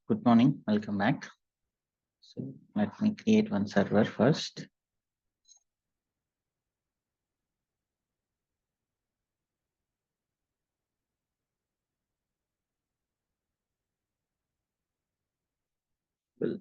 Good morning, welcome back. So let me create one server first. Well,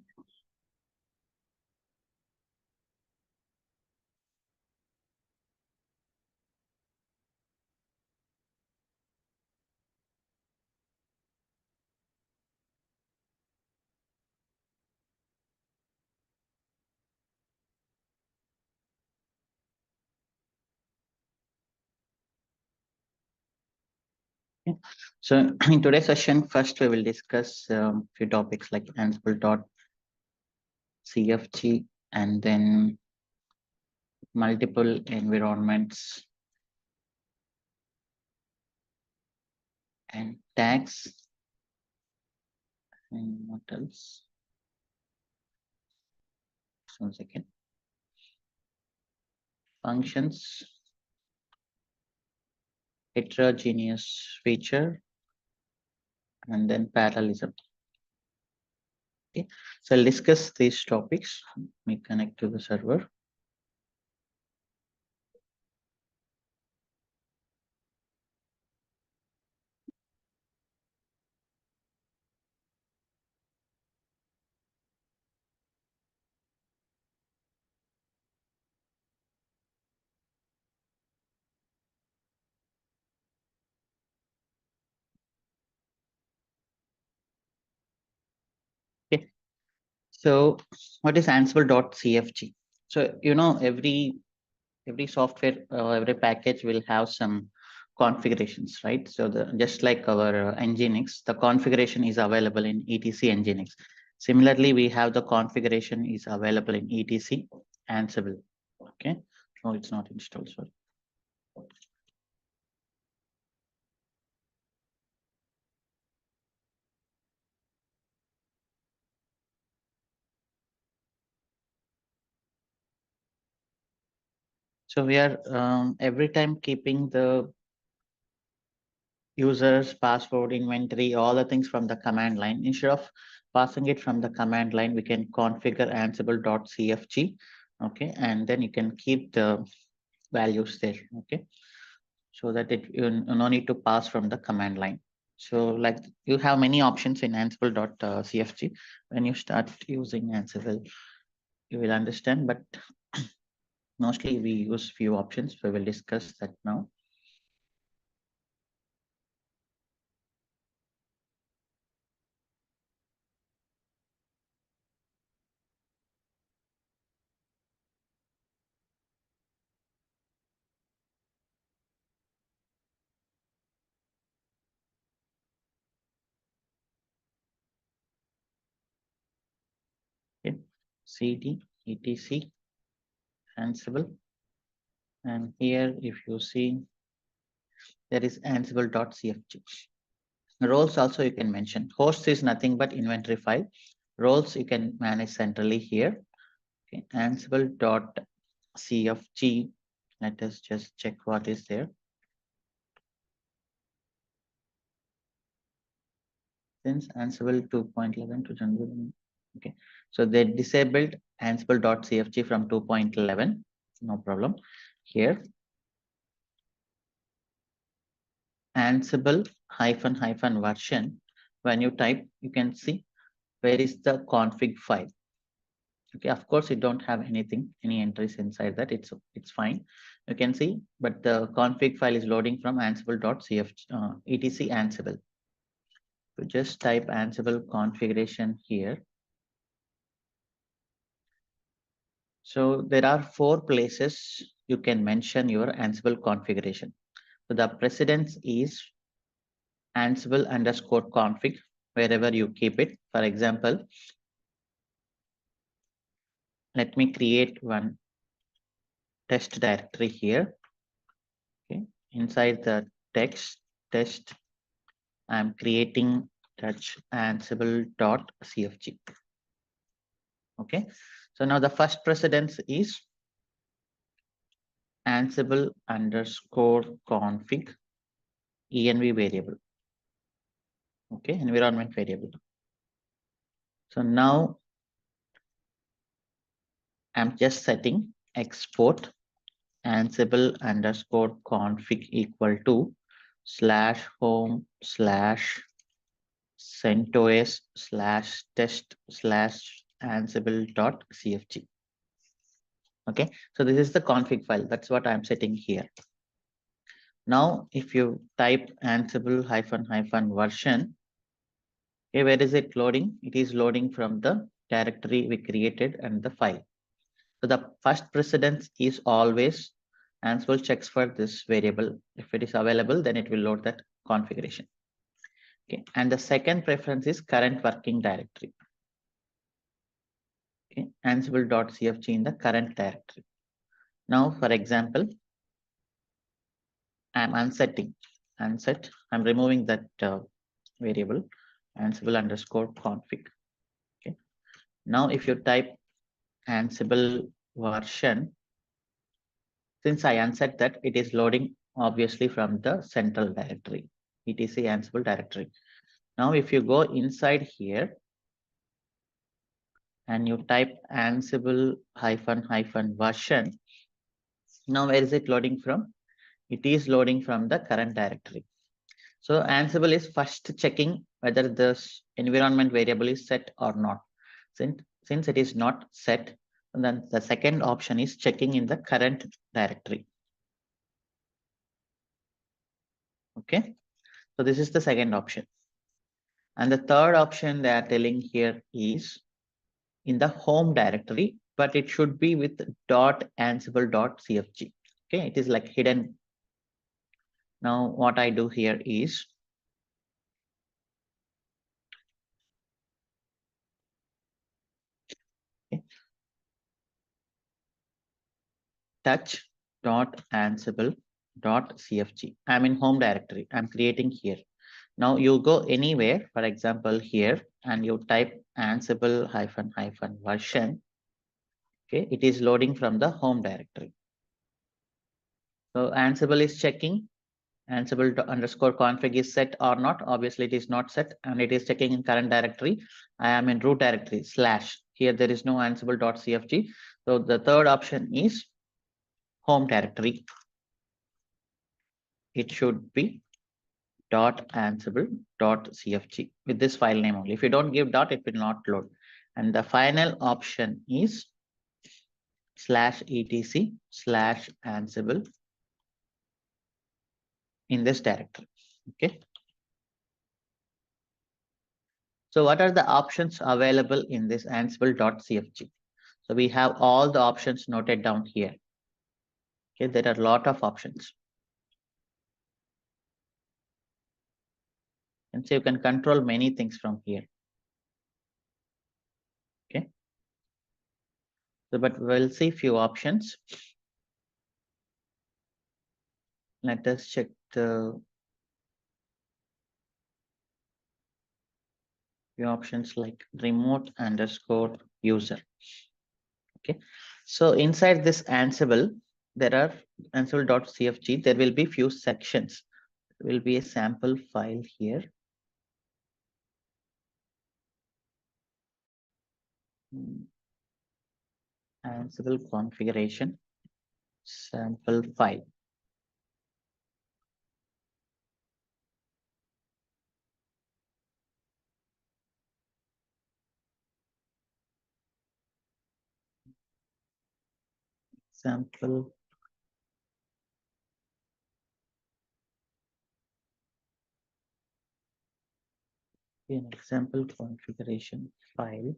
okay. So in today's session, first we will discuss few topics like Ansible.cfg and then multiple environments and tags and what else? Just 1 second. Functions, heterogeneous feature, and then parallelism. Okay, so I'll discuss these topics. Let me connect to the server. Okay, so what is Ansible.cfg? So every software, every package will have some configurations, right? So just like our Nginx, the configuration is available in etc Nginx. Similarly, we have the configuration is available in etc Ansible. Okay, no, it's not installed. Sorry. So we are every time keeping the users, password, inventory, all the things from the command line. Instead of passing it from the command line, we can configure ansible.cfg. Okay, and then you can keep the values there. Okay, so that you no need to pass from the command line. So like you have many options in ansible.cfg. When you start using Ansible, you will understand, but mostly we use few options. We will discuss that now. Okay, cd etc Ansible, and here if you see there is ansible.cfg. Roles also you can mention. Host is nothing but inventory file. Roles you can manage centrally here. Okay, ansible.cfg. Let us just check what is there. Since Ansible 2.11 to general. Okay, so they disabled Ansible.cfg from 2.11. No problem. Here, Ansible -- version. When you type, you can see where is the config file. Okay, of course you don't have any entries inside that. It's fine. You can see, but the config file is loading from ansible.cfg etc Ansible. So just type Ansible configuration here. So there are 4 places you can mention your Ansible configuration. So the precedence is Ansible_config, wherever you keep it. For example, let me create one test directory here. Okay, inside the test, I'm creating touch ansible.cfg. Okay, so now the first precedence is Ansible_config env variable. Okay, environment variable. So now I'm just setting export Ansible underscore config equal to /home/CentOS /test/Ansible.cfg. Okay, so this is the config file. That's what I'm setting here. Now, if you type Ansible --version, okay, where is it loading? It is loading from the directory we created and the file. So the first precedence is always Ansible checks for this variable. If it is available, then it will load that configuration. Okay, and the second preference is current working directory. Okay, Ansible.cfg in the current directory. Now, for example, I'm unsetting, unset. I'm removing that variable Ansible underscore config. Okay. Now, if you type Ansible version, since I unset that, it is loading obviously from the central directory, etc Ansible directory. Now, if you go inside here and you type Ansible --version, now where is it loading from? It is loading from the current directory. So Ansible is first checking whether this environment variable is set or not. Since it is not set, then the second option is checking in the current directory. Okay, so this is the second option. And the third option they are telling here is in the home directory, but it should be with .ansible.cfg. Okay, it is like hidden. Now what I do here is touch.ansible.cfg. I'm in home directory. I'm creating here. Now you go anywhere, for example, here, and you type Ansible --version. Okay, it is loading from the home directory. So Ansible is checking Ansible underscore config is set or not. Obviously, it is not set, and it is checking in current directory. I am in root directory / Here there is no Ansible.cfg. So the third option is home directory. It should be .ansible.cfg with this file name only. If you don't give dot, it will not load. And the final option is /etc/ansible in this directory. Okay. So what are the options available in this Ansible.cfg? So we have all the options noted down here. Okay, there are a lot of options. And so you can control many things from here. Okay. So, but we'll see few options. Let us check the few options like remote underscore user. Okay. So inside this Ansible, there are Ansible.cfg, there will be few sections. There will be a sample file here. Ansible configuration sample file. Sample example configuration file.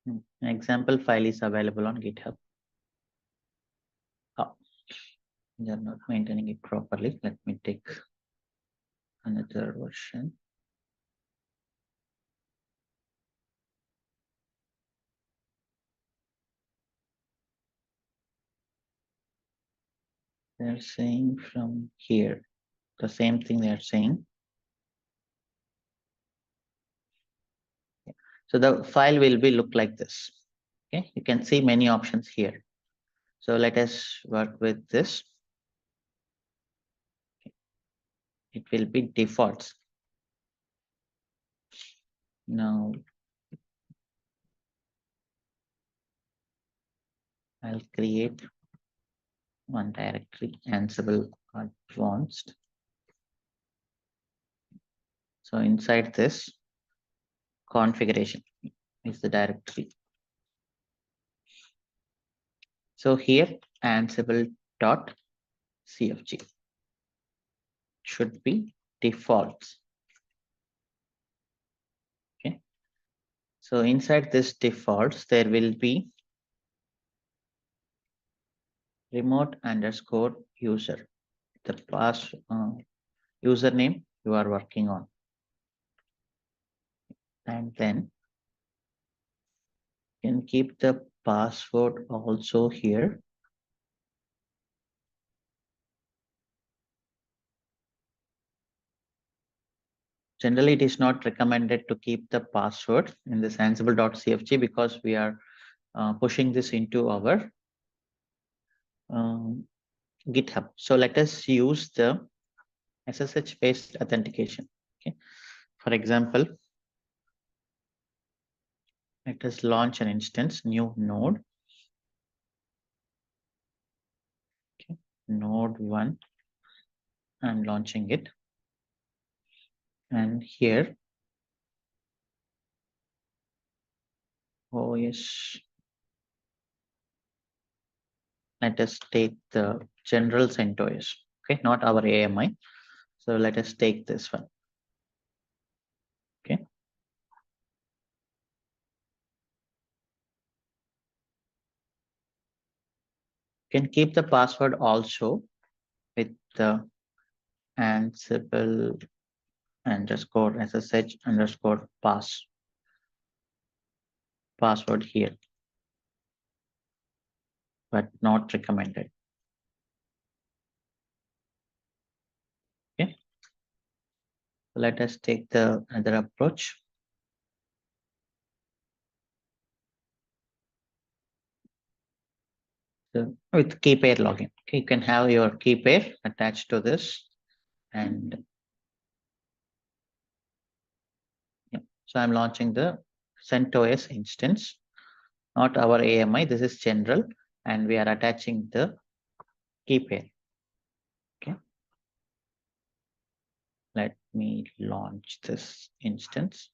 An example file is available on GitHub. Oh, they are not maintaining it properly. Let me take another version. They're saying from here, the same thing they're saying. So the file will be look like this. Okay, you can see many options here. So let us work with this. It will be defaults. Now I'll create one directory, Ansible Advanced. So inside this, configuration is the directory. So here, Ansible.cfg should be defaults. Okay. So inside this defaults, there will be remote_user, the username you are working on. And then you can keep the password also here. Generally, it is not recommended to keep the password in this Ansible.cfg because we are pushing this into our GitHub. So let us use the SSH-based authentication. Okay. For example, let us launch an instance, new node. Okay. Node 1. I'm launching it. And here, OS, let us take the general CentOS. Okay, not our AMI. So let us take this one. Okay. You can keep the password also with the Ansible _SSH_ password here, but not recommended. Okay. Let us take the other approach. So with key pair login, okay, you can have your key pair attached to this, and yeah. So I'm launching the CentOS instance, not our AMI. This is general, and we are attaching the key pair. Okay. Let me launch this instance.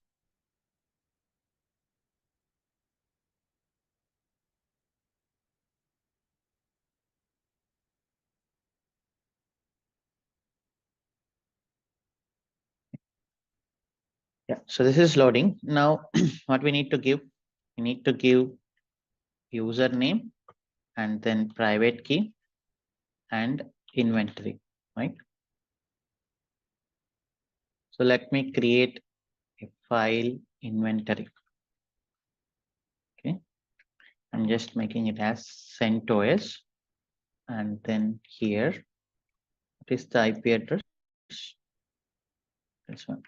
Yeah, so this is loading. Now, what we need to give, we need to give username and then private key and inventory, right? So let me create a file inventory. Okay, I'm just making it as CentOS, and then here, what is the IP address? This one.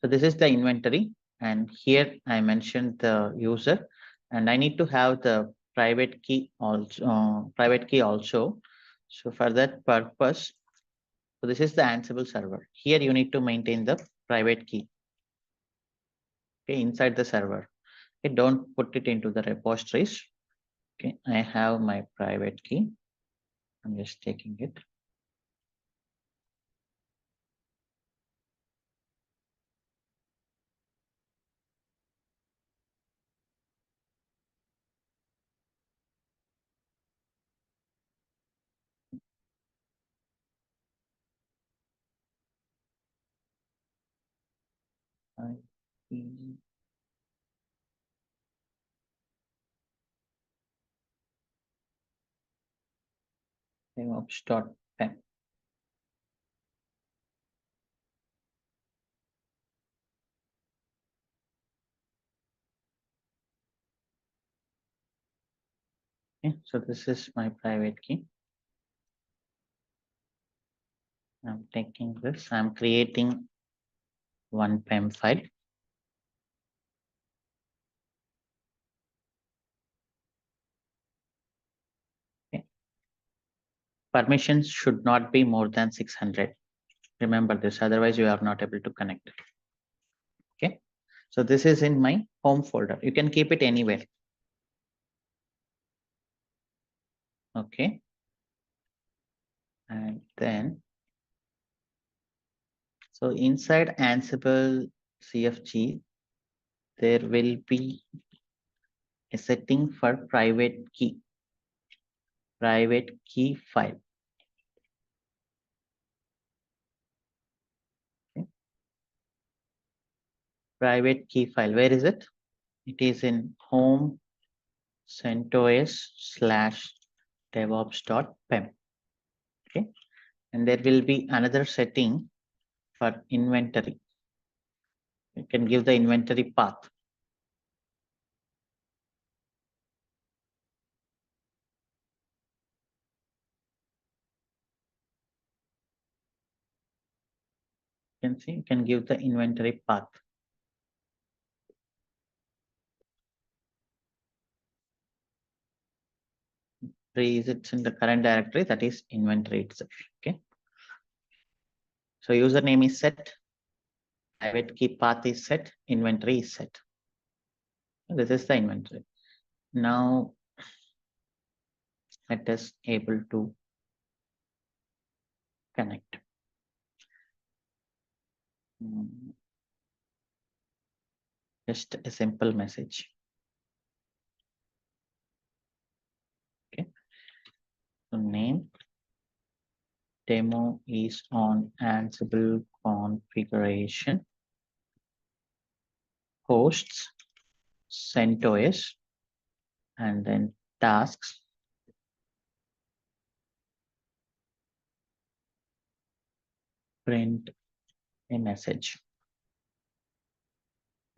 So this is the inventory, and here I mentioned the user, and I need to have the private key also. So for that purpose, so this is the Ansible server. Here you need to maintain the private key. Okay, inside the server. Okay, don't put it into the repositories. Okay, I have my private key. I'm just taking it. IP DevOps.pem. Okay, so this is my private key. I'm taking this. I'm creating one PEM file. Permissions should not be more than 600. Remember this, otherwise you are not able to connect. Okay. So this is in my home folder. You can keep it anywhere. Okay. And then, so inside Ansible CFG, there will be a setting for private key file. Okay. Private key file, where is it? It is in home CentOS /devops.pem. Okay. And there will be another setting for inventory. You can give the inventory path. You can see, you can give the inventory path. Is it's in the current directory, that is inventory itself. Okay. So username is set, private key path is set, inventory is set. This is the inventory. Now let us able to connect. Just a simple message. Okay. So name demo is on Ansible configuration. Hosts CentOS, and then tasks. Print a message.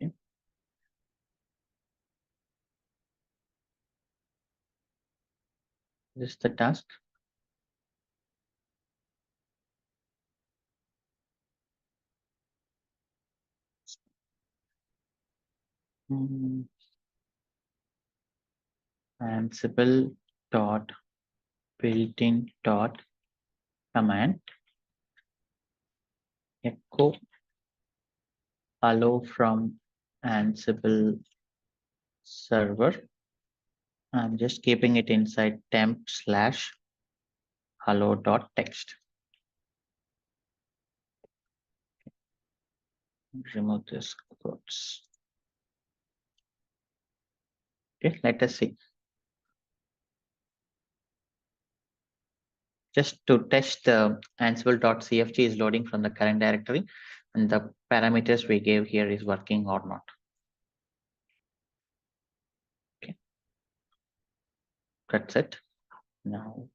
Okay. This is the task. Ansible dot built-in dot command echo hello from Ansible server. I'm just keeping it inside temp / hello dot text. Remove this quotes. Okay, let us see. Just to test the Ansible.cfg is loading from the current directory and the parameters we gave here is working or not. Okay, that's it. Now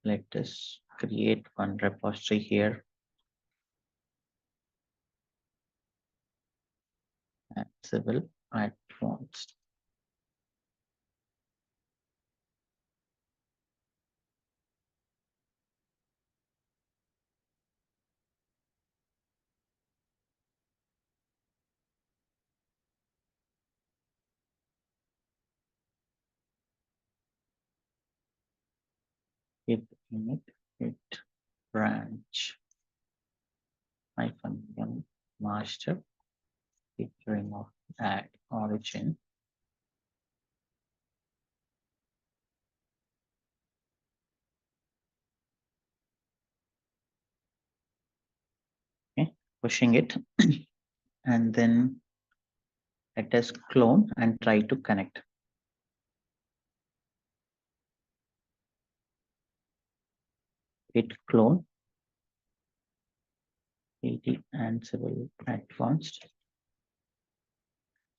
let us create one repository here. Ansible Advanced. Git init git branch -m master git remove add origin. Okay, pushing it and then let us clone and try to connect. Git clone Ansible Advanced.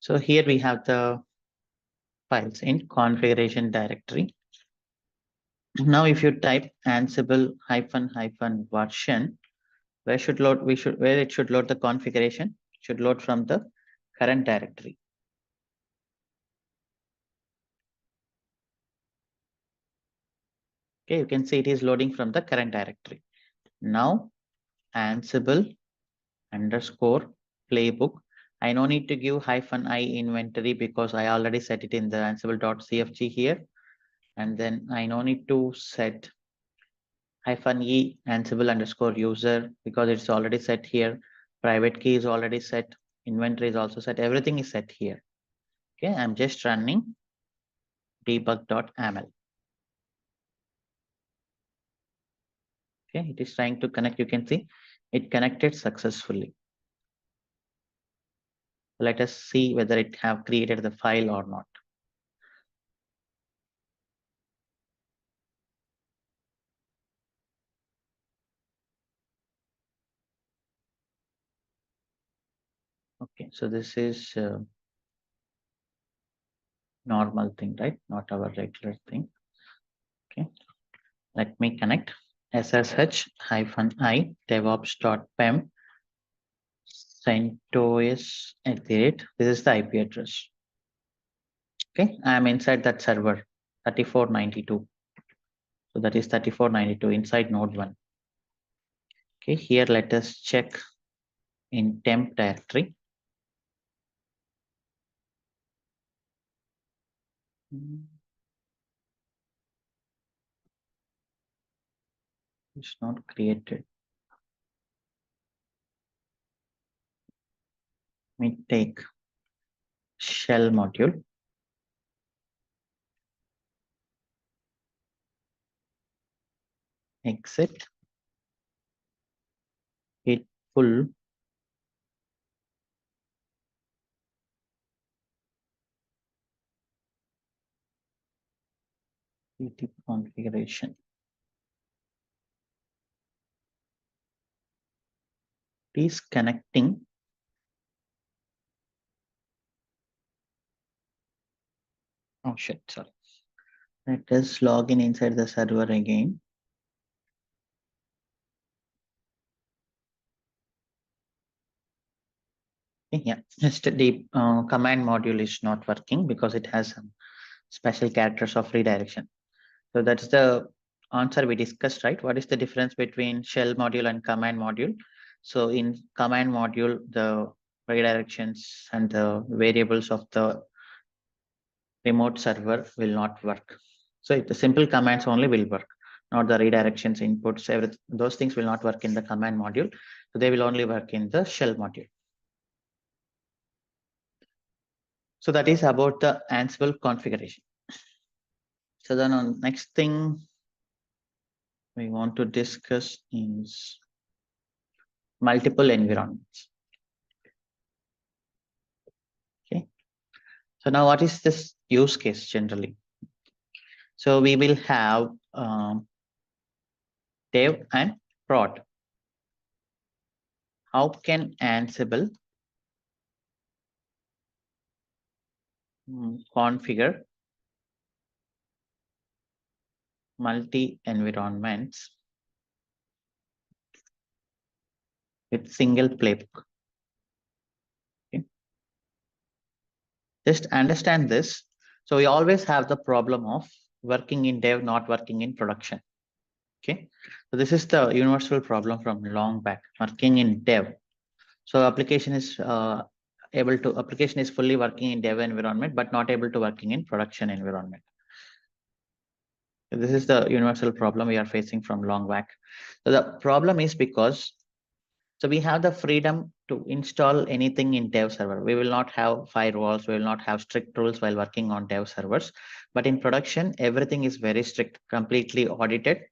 So here we have the files in configuration directory. Now if you type Ansible -- version, where it should load the configuration, it should load from the current directory. Okay, you can see it is loading from the current directory. Now Ansible _ playbook. I no need to give -i inventory because I already set it in the Ansible.cfg here. And then I no need to set -e Ansible underscore user because it's already set here. Private key is already set. Inventory is also set. Everything is set here. Okay, I'm just running debug.aml. Okay, it is trying to connect. You can see it connected successfully. Let us see whether it have created the file or not. Okay, so this is normal thing, right? Not our regular thing. Okay, let me connect ssh-i devops.pem CentOS@. This is the IP address. Okay, I am inside that server 3492. So that is 3492 inside node 1. Okay, here let us check in temp directory. It's not created. Let me take shell module. Exit. Hit full. Configuration. Please connecting. Oh shit, sorry. Let us log in inside the server again. Yeah, just the command module is not working because it has some special characters of redirection. So that's the answer we discussed, right? What is the difference between shell module and command module? So in command module, the redirections and the variables of the remote server will not work. So the simple commands only will work, not the redirections, inputs, everything. Those things will not work in the command module. So they will only work in the shell module. So that is about the Ansible configuration. So then on next thing we want to discuss is multiple environments. Okay. So now what is this use case generally? So we will have dev and prod. How can Ansible configure multi-environments with single playbook? Okay. Just understand this. So we always have the problem of working in dev, not working in production. Okay. So this is the universal problem from long back, working in dev. So application is application is fully working in dev environment, but not able to working in production environment. This is the universal problem we are facing from long back. So the problem is because, so we have the freedom to install anything in dev server. We will not have firewalls. We will not have strict rules while working on dev servers. But in production, everything is very strict, completely audited.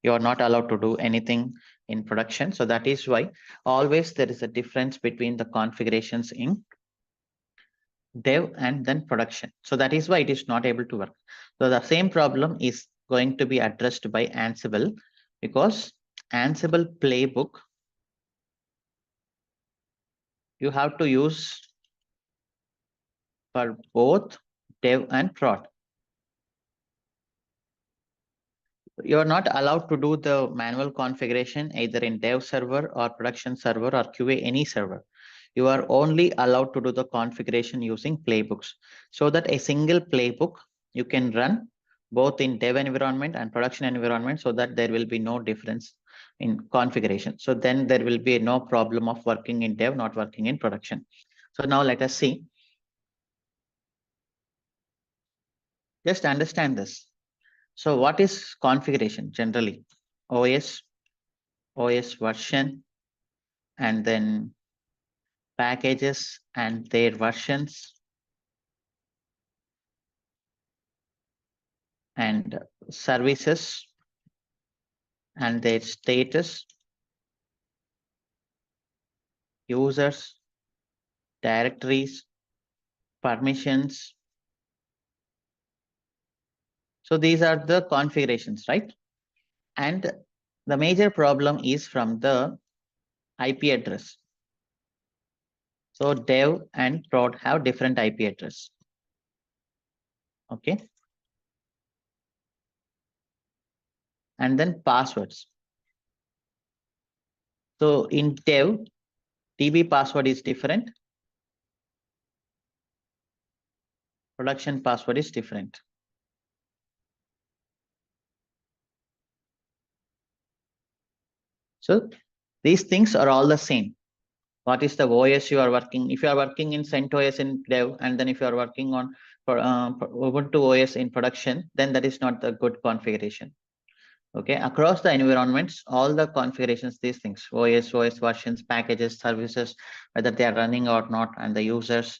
You are not allowed to do anything in production. So that is why always there is a difference between the configurations in dev and then production. So that is why it is not able to work. So the same problem is going to be addressed by Ansible, because Ansible playbook you have to use for both dev and prod. You are not allowed to do the manual configuration either in dev server or production server or QA any server. You are only allowed to do the configuration using playbooks, so that a single playbook you can run both in dev environment and production environment, so that there will be no difference in configuration. So then there will be no problem of working in dev, not working in production. So now let us see. Just understand this. So what is configuration generally? OS, OS version, and then packages and their versions, and services and their status, users, directories, permissions. So these are the configurations, right? And the major problem is from the IP address. So dev and prod have different IP address. Okay. And then passwords. So in dev, DB password is different. Production password is different. So these things are all the same. What is the OS you are working? If you are working in CentOS in dev, and then if you are working on Ubuntu OS in production, then that is not the good configuration. Okay, across the environments, all the configurations, these things, OS versions, packages, services, whether they are running or not, and the users,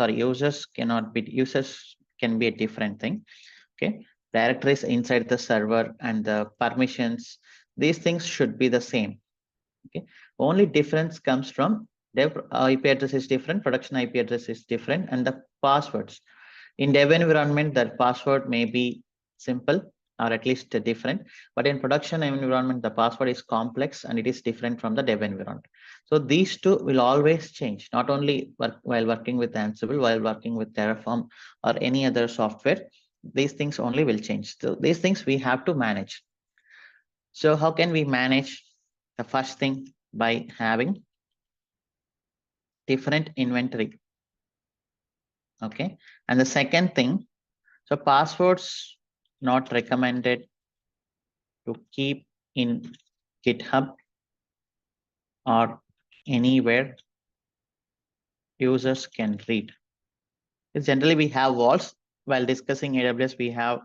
users can be a different thing. Okay, directories inside the server and the permissions, these things should be the same. Okay, only difference comes from dev IP address is different, production IP address is different, and the passwords. In dev environment, the password may be simple or at least different, but in production environment, the password is complex and it is different from the dev environment. So these two will always change, not only while working with Ansible, while working with Terraform or any other software, these things only will change. So these things we have to manage. So how can we manage? The first thing, by having different inventory. Okay. And the second thing, so passwords not recommended to keep in GitHub or anywhere users can read. Generally, we have walls. While discussing AWS, we have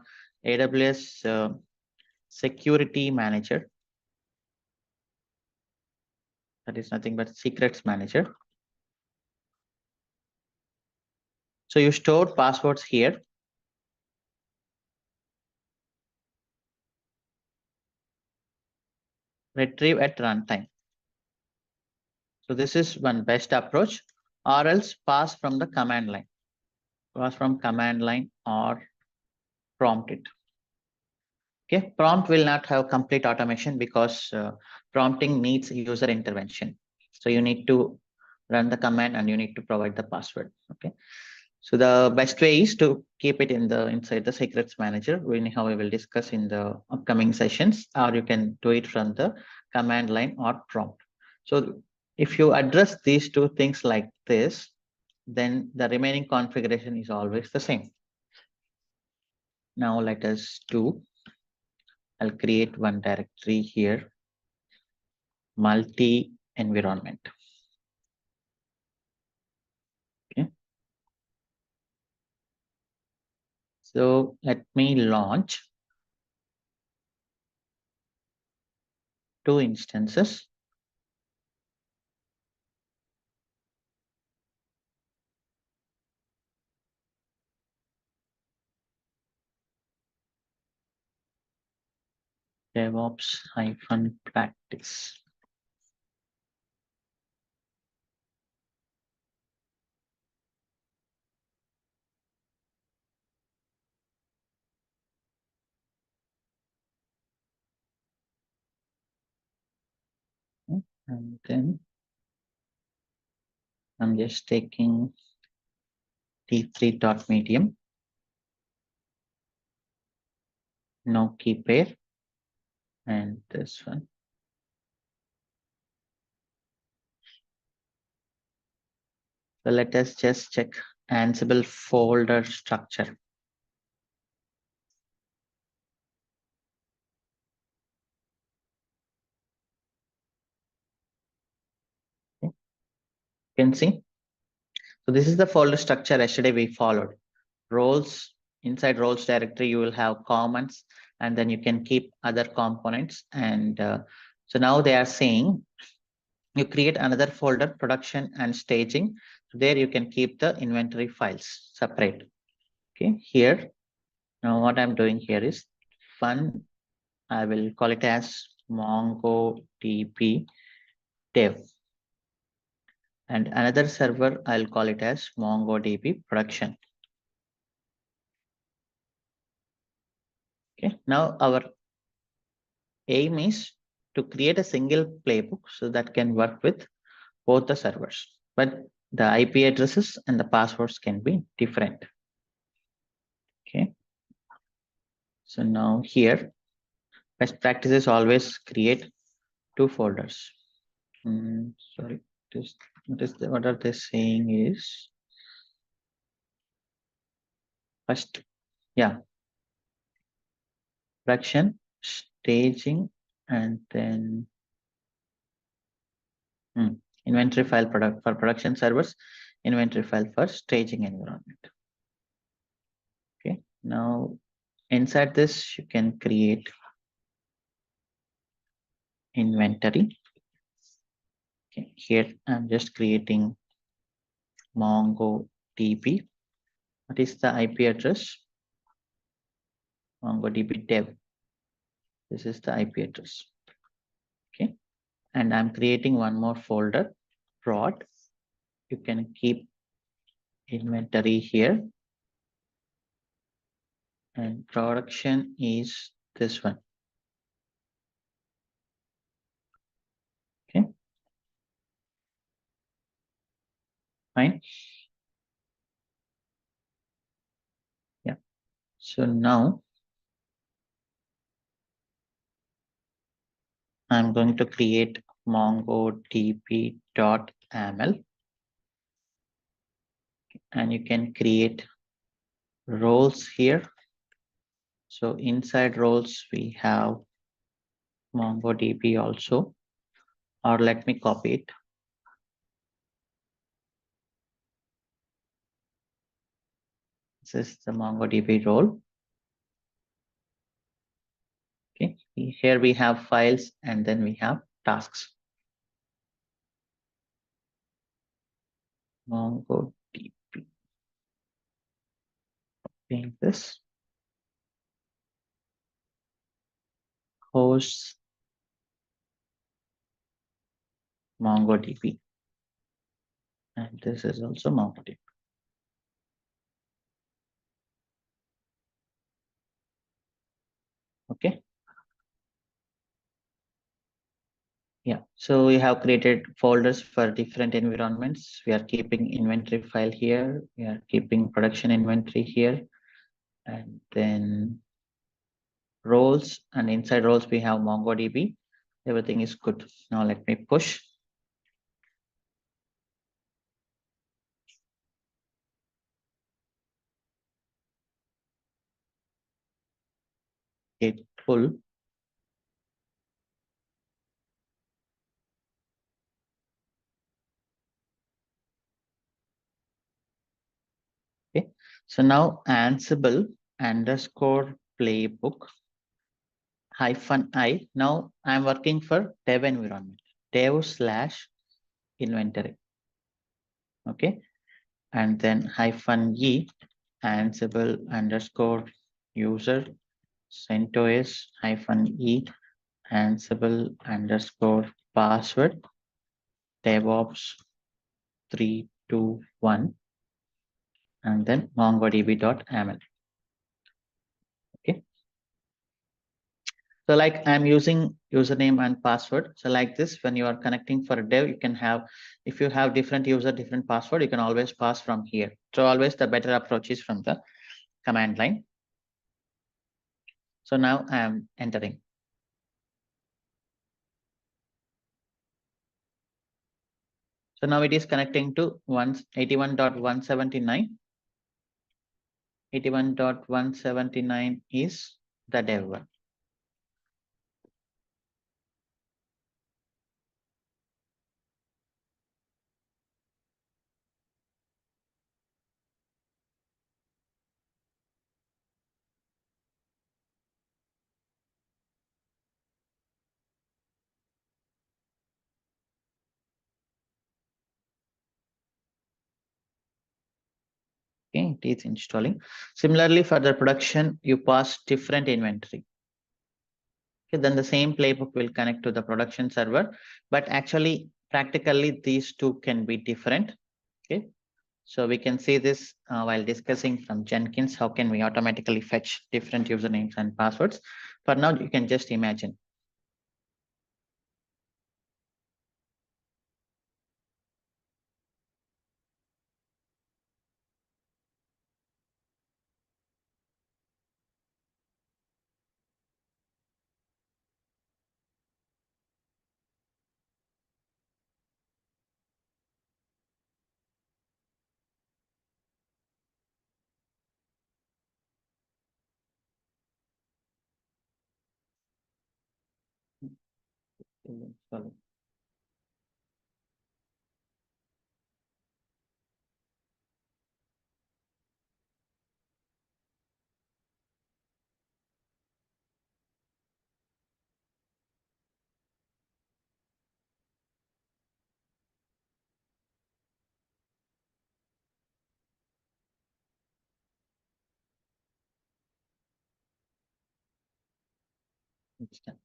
AWS Security Manager. That is nothing but secrets manager. So you store passwords here. Retrieve at runtime. So this is one best approach, or else pass from the command line. Pass from command line or prompt it. Okay, prompt will not have complete automation because prompting needs user intervention. So you need to run the command and you need to provide the password. Okay, so the best way is to keep it inside the secrets manager. How we will discuss in the upcoming sessions, or you can do it from the command line or prompt. So if you address these two things like this, then the remaining configuration is always the same. Now let us do, I'll create one directory here, multi-environment. Okay. So let me launch 2 instances. DevOps-practice. And then I'm just taking t3.medium, no key pair, and this one. So let us just check Ansible folder structure. Okay. You can see. So this is the folder structure yesterday we followed. Roles, inside roles directory, you will have comments, and then you can keep other components. And so now they are saying you create another folder, production and staging. There you can keep the inventory files separate. Okay, here, now what I'm doing here is fun. I will call it as MongoDB dev. And another server, I'll call it as MongoDB production. Okay, now our aim is to create a single playbook so that can work with both the servers, but the IP addresses and the passwords can be different. Okay, so now here, best practice is always create two folders. Sorry, what are they saying is first, yeah, production, staging, and then inventory file product for production servers, inventory file for staging environment. Okay, now inside this you can create inventory. Okay, here I'm just creating MongoDB. What is the IP address? MongoDB dev. This is the IP address. Okay, and I'm creating one more folder, prod. You can keep inventory here, and production is this one. Okay, fine. Yeah, so now I'm going to create mongodb.yaml, and you can create roles here. So inside roles, we have MongoDB also, or let me copy it. This is the MongoDB role. Okay, here we have files, and then we have tasks. MongoDB. Copying this. Hosts MongoDB. And this is also MongoDB. Okay. Yeah, so we have created folders for different environments. We are keeping inventory file here. We are keeping production inventory here. And then roles, and inside roles, we have MongoDB. Everything is good. Now let me push. It full. Okay, so now Ansible underscore playbook -i. Now I'm working for dev environment, dev/inventory. Okay, and then -e Ansible underscore user CentOS -e Ansible underscore password DevOps 321, and then mongodb.yaml. Okay, so like I'm using username and password. So like this, when you are connecting for a dev, you can have, if you have different user, different password, you can always pass from here. So always the better approach is from the command line. So now I am entering. So now it is connecting to 81.179. 81.179 is the dev one. Okay, it is installing. Similarly, for the production, you pass different inventory. Okay, then the same playbook will connect to the production server, but actually, practically, these two can be different. Okay, so we can see this while discussing from Jenkins, how can we automatically fetch different usernames and passwords. For now, you can just imagine. Sorry. It's done.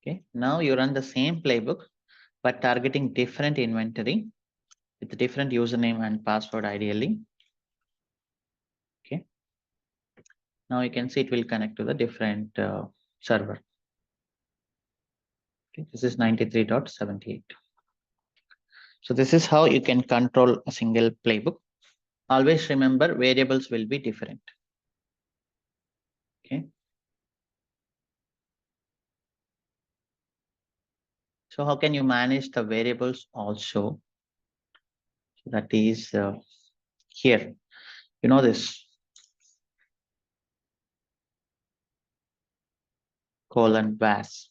Okay, now you run the same playbook, but targeting different inventory with different username and password ideally. Okay, now you can see it will connect to the different server. Okay, this is 93.78. So this is how you can control a single playbook. Always remember variables will be different. Okay. So how can you manage the variables also? So that is here. You know this colon vas.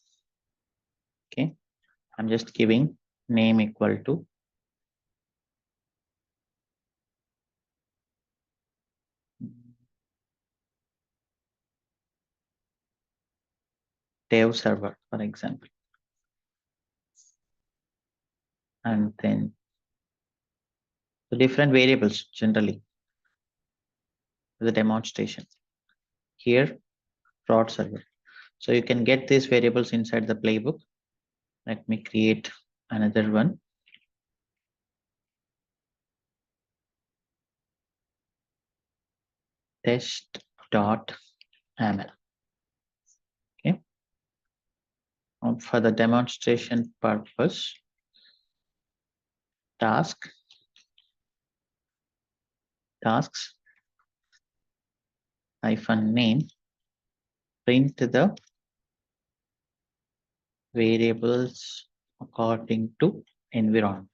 Okay. I'm just giving name equal to dev server, for example. And then the different variables generally, the demonstration. Here, prod server. So you can get these variables inside the playbook. Let me create another one. Test.ml. Okay. For the demonstration purpose, tasks -name, print the variables according to environment.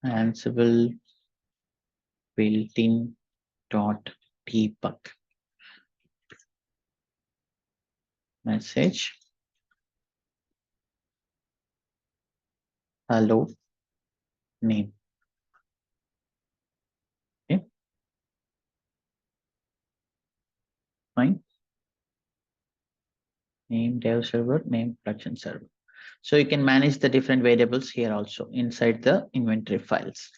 Ansible built-in debug message. Hello name. Okay, fine. Name dev server, name production server. So you can manage the different variables here also inside the inventory files.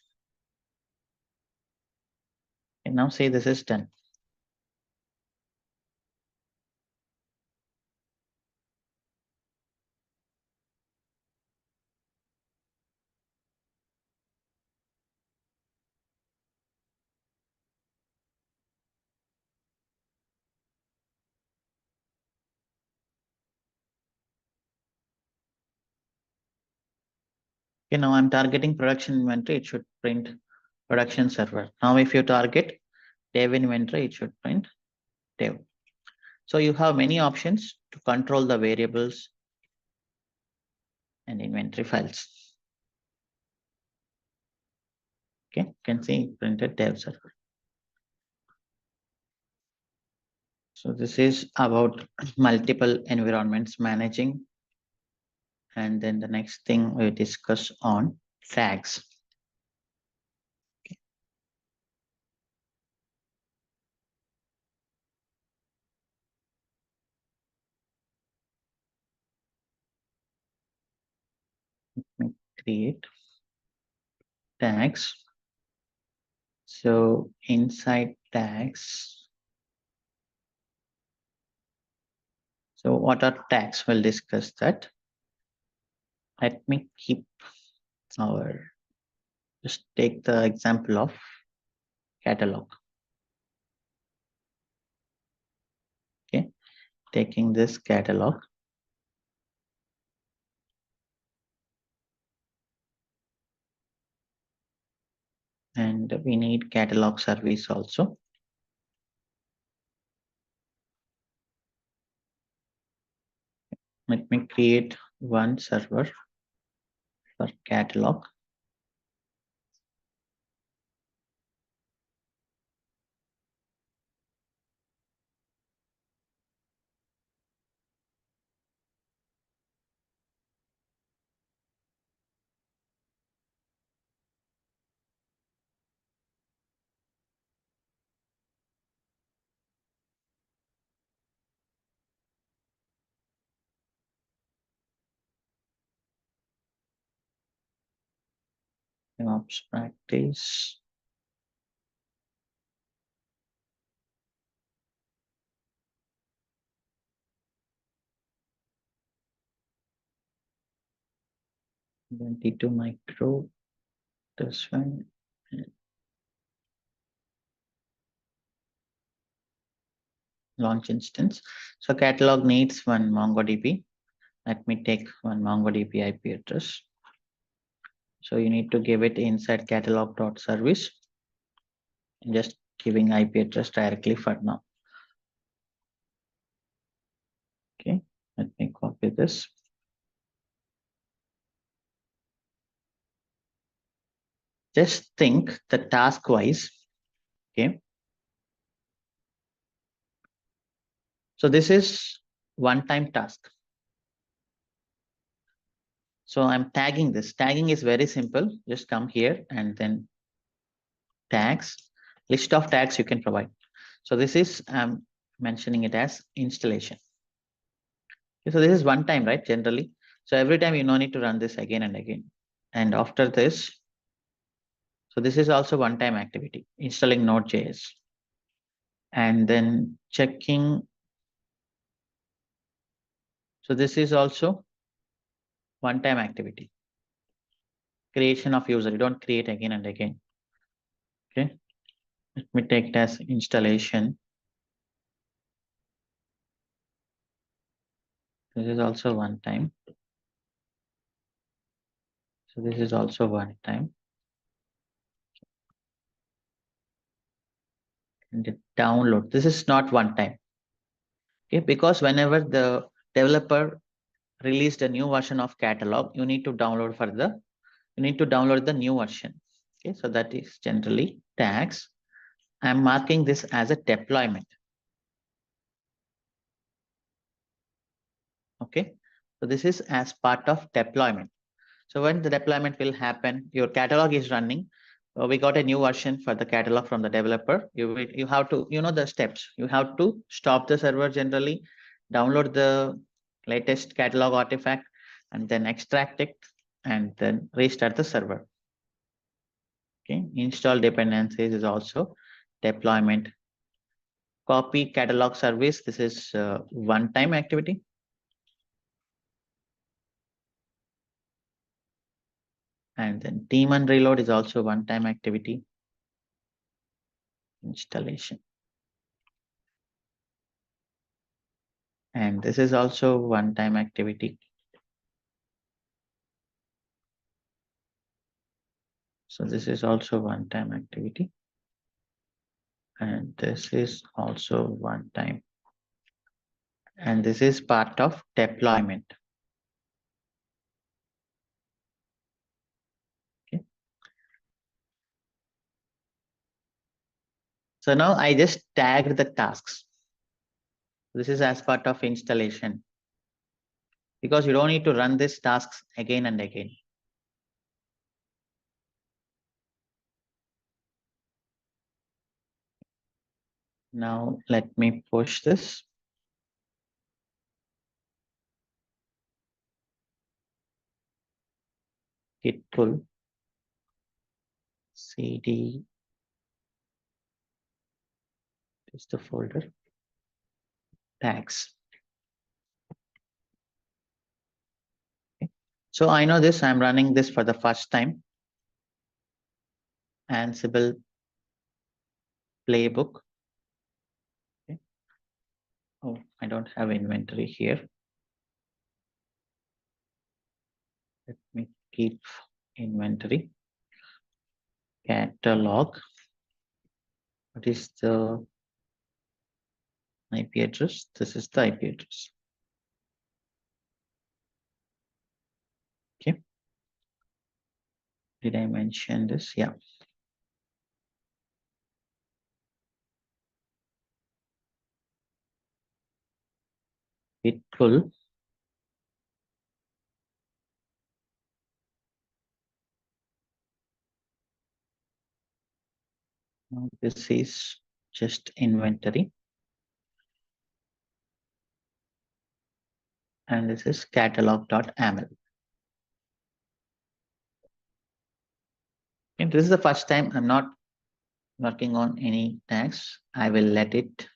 And now say this is done. Okay, now I'm targeting production inventory. It should print production server. Now, if you target dev inventory, it should print dev. So you have many options to control the variables and inventory files. Okay, you can see printed dev server. So this is about multiple environments managing. And then the next thing we discuss on tags. create tags. So inside tags, so what are tags? We'll discuss that. Let me keep our, just take the example of catalog. Okay, taking this catalog. And we need catalog service also. Let me create one server for catalog. DevOps practice. T2 micro, this one. Launch instance. So catalog needs one MongoDB. Let me take one MongoDB IP address. So you need to give it inside catalog.service. Just giving IP address directly for now. Okay, let me copy this. Just think the task wise. Okay. So this is one-time task. So I'm tagging this. Tagging is very simple. Just come here and then tags, list of tags you can provide. So this is mentioning it as installation. Okay, so this is one time, right? Generally. So every time you no need to run this again and again. And after this, so this is also one time activity, installing Node.js. And then checking. So this is also one time activity. Creation of user. You don't create again and again. Okay. Let me take it as installation. This is also one time. So this is also one time. And the download. This is not one time. Okay, because whenever the developer released a new version of catalog, you need to download the new version. Okay, so that is generally tags. I'm marking this as a deployment. Okay, so this is as part of deployment. So when the deployment will happen, your catalog is running. We got a new version for the catalog from the developer. You have to, the steps. You have to stop the server generally, download the latest catalog artifact, and then extract it, and then restart the server. Okay, install dependencies is also deployment. Copy catalog service. This is one-time activity. And then daemon reload is also one-time activity. Installation. And this is also one-time activity. So this is also one-time activity. And this is also one time. And this is part of deployment. Okay. So now I just tagged the tasks. This is as part of installation. Because you don't need to run these tasks again and again. Now let me push this. git pull cd is the folder tags. Okay. So I know this, I'm running this for the first time. Ansible playbook. Okay. Oh, I don't have inventory here. Let me keep inventory. Catalog. What is the IP address? This is the IP address. Okay. Did I mention this? Yeah. Git pull. Now this is just inventory. And this is catalog.aml. And this is the first time I'm not working on any tags. I will let it,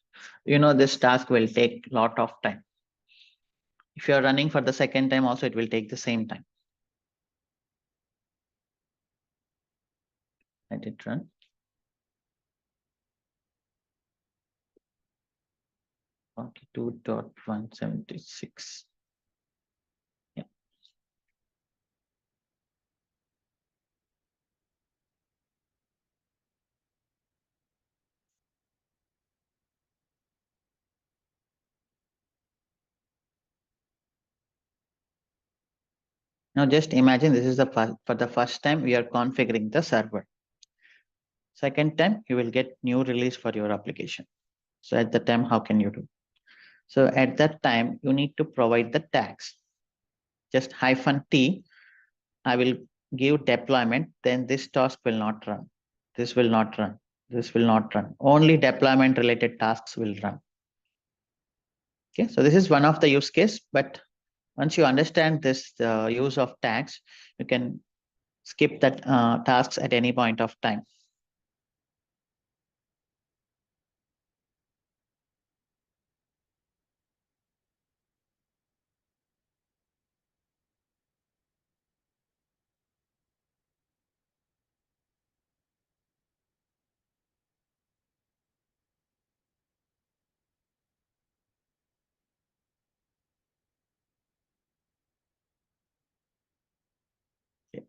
this task will take a lot of time. If you're running for the second time also, it will take the same time. Let it run. .172.176. Yeah. Now just imagine this is for the first time we are configuring the server. Second time you will get new release for your application. So at the time, how can you do? So at that time, you need to provide the tags. Just -t, I will give deployment, then this task will not run. This will not run. This will not run. Only deployment related tasks will run. Okay, so this is one of the use case, but once you understand this use of tags, you can skip that tasks at any point of time. Okay.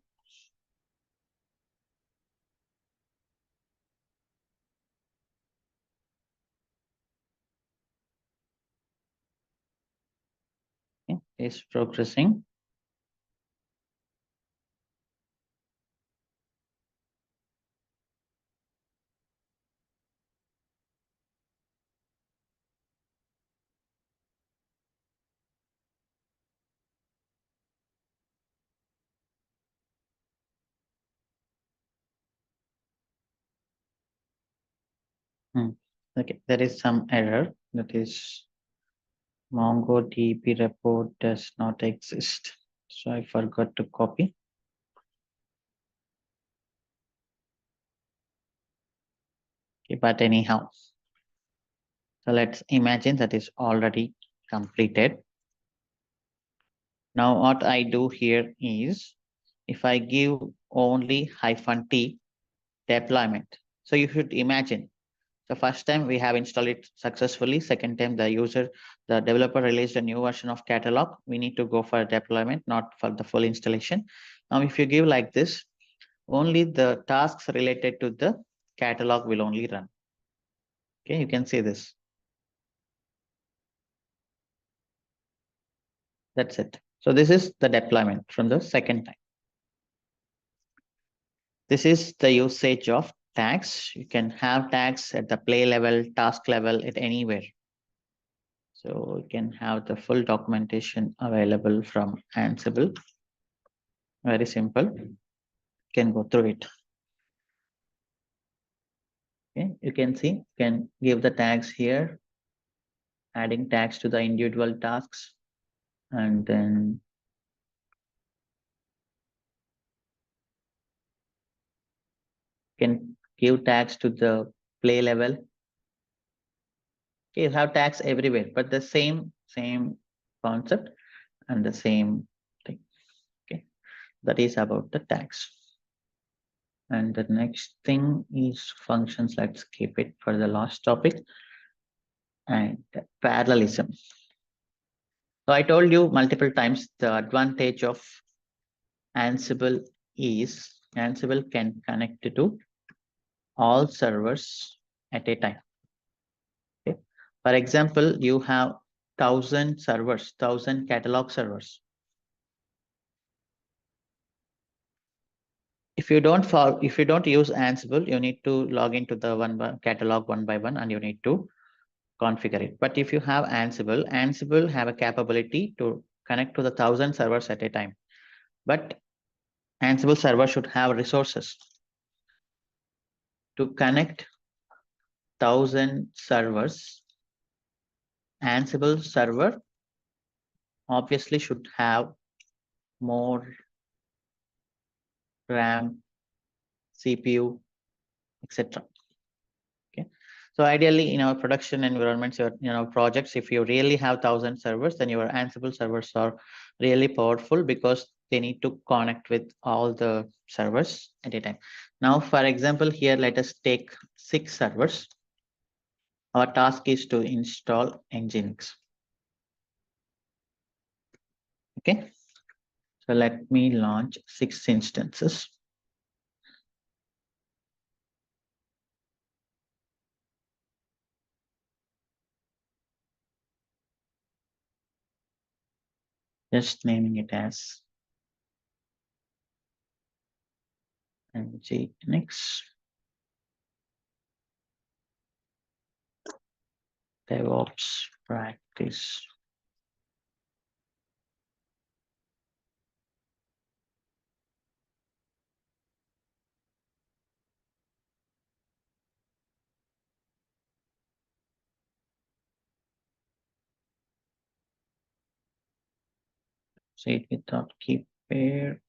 Okay. Is progressing. Okay, there is some error, that is MongoDB report does not exist. So I forgot to copy. Okay, but anyhow, so let's imagine that is already completed. Now what I do here is, if I give only -t deployment, so you should imagine the first time we have installed it successfully. Second time the developer released a new version of catalog. We need to go for deployment, not for the full installation. Now, if you give like this, only the tasks related to the catalog will only run. Okay, you can see this. That's it. So this is the deployment from the second time. This is the usage of tags. You can have tags at the play level, task level, at anywhere. So you can have the full documentation available from Ansible. Very simple. You can go through it. Okay, you can see, you can give the tags here, adding tags to the individual tasks, and then Can give tags to the play level. Okay, you have tags everywhere, but the same concept and the same thing. Okay, that is about the tags. And the next thing is functions. Let's keep it for the last topic. And parallelism. So I told you multiple times the advantage of Ansible is Ansible can connect to all servers at a time. Okay. For example, you have 1,000 servers, 1,000 catalog servers. If you don't use Ansible, you need to log into the catalog one by one, and you need to configure it. But if you have Ansible have a capability to connect to the 1,000 servers at a time. But Ansible server should have resources to connect 1,000 servers. Ansible server obviously should have more RAM, CPU, etc. Okay. So ideally, in our production environments, your projects, if you really have 1,000 servers, then your Ansible servers are really powerful because they need to connect with all the servers at a time. Now, for example, here let us take 6 servers. Our task is to install Nginx. Okay. So let me launch 6 instances. Just naming it as Nginx DevOps practice. Say it without keep pair.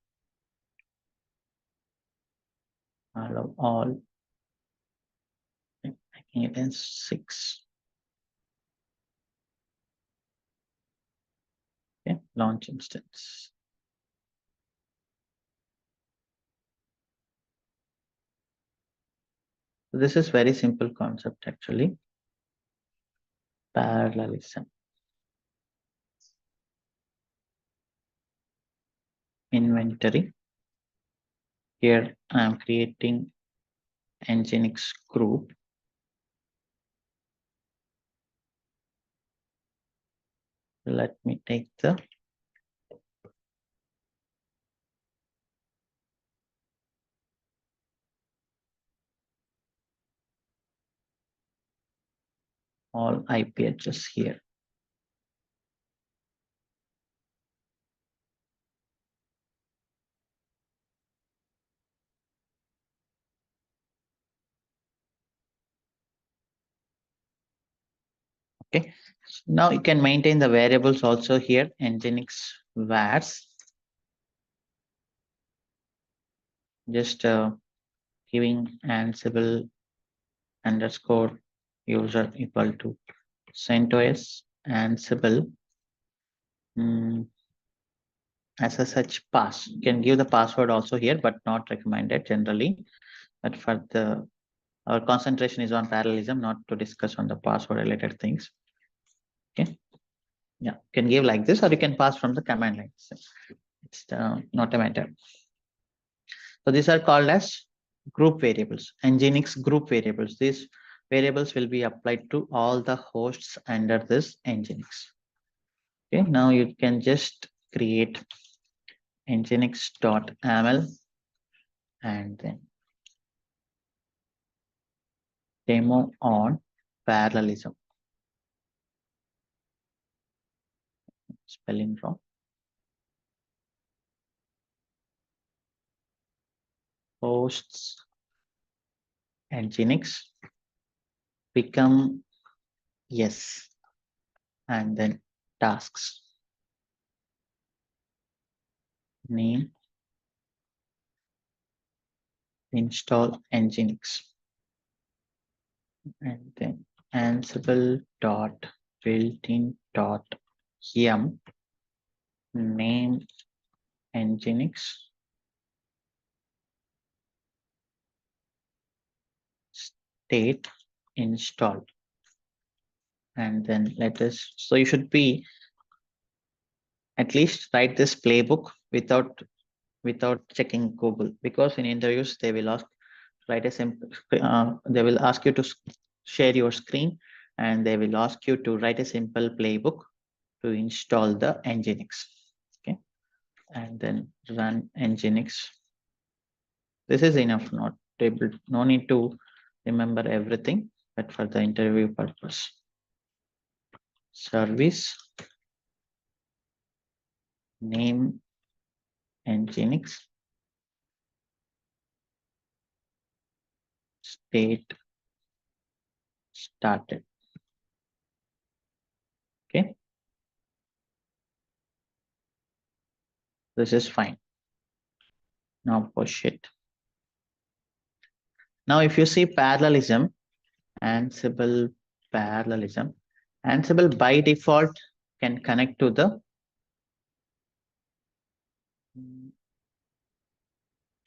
Allow all. Making it as 6. Okay, launch instance. So this is very simple concept actually. Parallelism. Inventory. Here I am creating Nginx group. Let me take the all IP address here. Okay, so now you can maintain the variables also here. Nginx vars. Just giving Ansible underscore user equal to CentOS Ansible as a such pass. You can give the password also here, but not recommended generally. But for our concentration is on parallelism, not to discuss on the password related things. Okay. Yeah, you can give like this, or you can pass from the command line. It's not a matter. So these are called as group variables, Nginx group variables. These variables will be applied to all the hosts under this Nginx. Okay, now you can just create nginx.aml and then demo on parallelism. Spelling wrong. Hosts Nginx become yes, and then tasks name install Nginx, and then Ansible dot built-in dot yum name Nginx state install, and then let us, so you should be at least write this playbook without checking Google, because in interviews they will ask, write a simple, they will ask you to share your screen, and they will ask you to write a simple playbook to install the Nginx. Okay, and then run Nginx. This is enough, not able, no need to remember everything, but for the interview purpose. Service name Nginx state started. Okay, this is fine. Now push it. Now, if you see parallelism, Ansible parallelism, Ansible by default can connect to the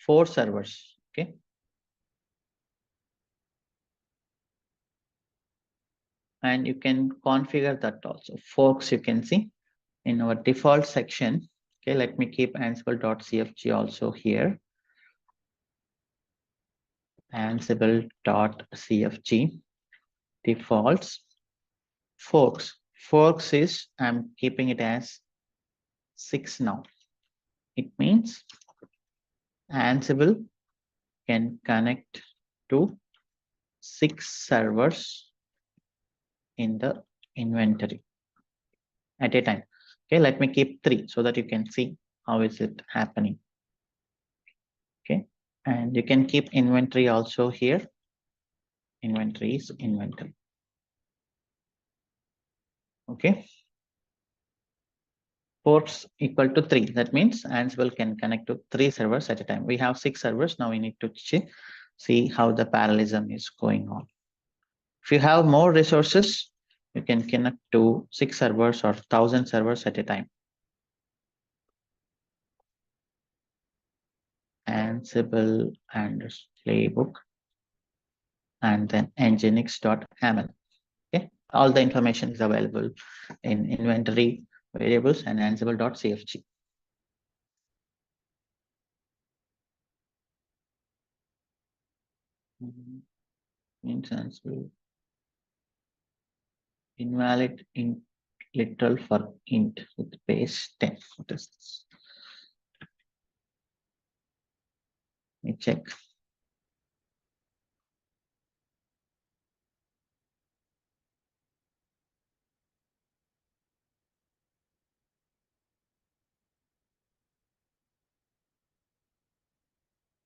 4 servers. Okay, and you can configure that also. Folks, you can see in our default section. Okay, let me keep ansible.cfg also here. Ansible.cfg defaults forks. Forks is, I'm keeping it as 6 now. It means Ansible can connect to 6 servers in the inventory at a time. Okay, let me keep 3 so that you can see how is it happening. Okay, and you can keep inventory also here. Inventory is inventory. Okay, ports equal to 3. That means Ansible can connect to 3 servers at a time. We have 6 servers. Now we need to see how the parallelism is going on. If you have more resources, you can connect to 6 servers or 1,000 servers at a time. Ansible and playbook, and then nginx.yaml. Okay, all the information is available in inventory variables and ansible.cfg. Means Ansible invalid int literal for int with base 10. What is this? Let me check.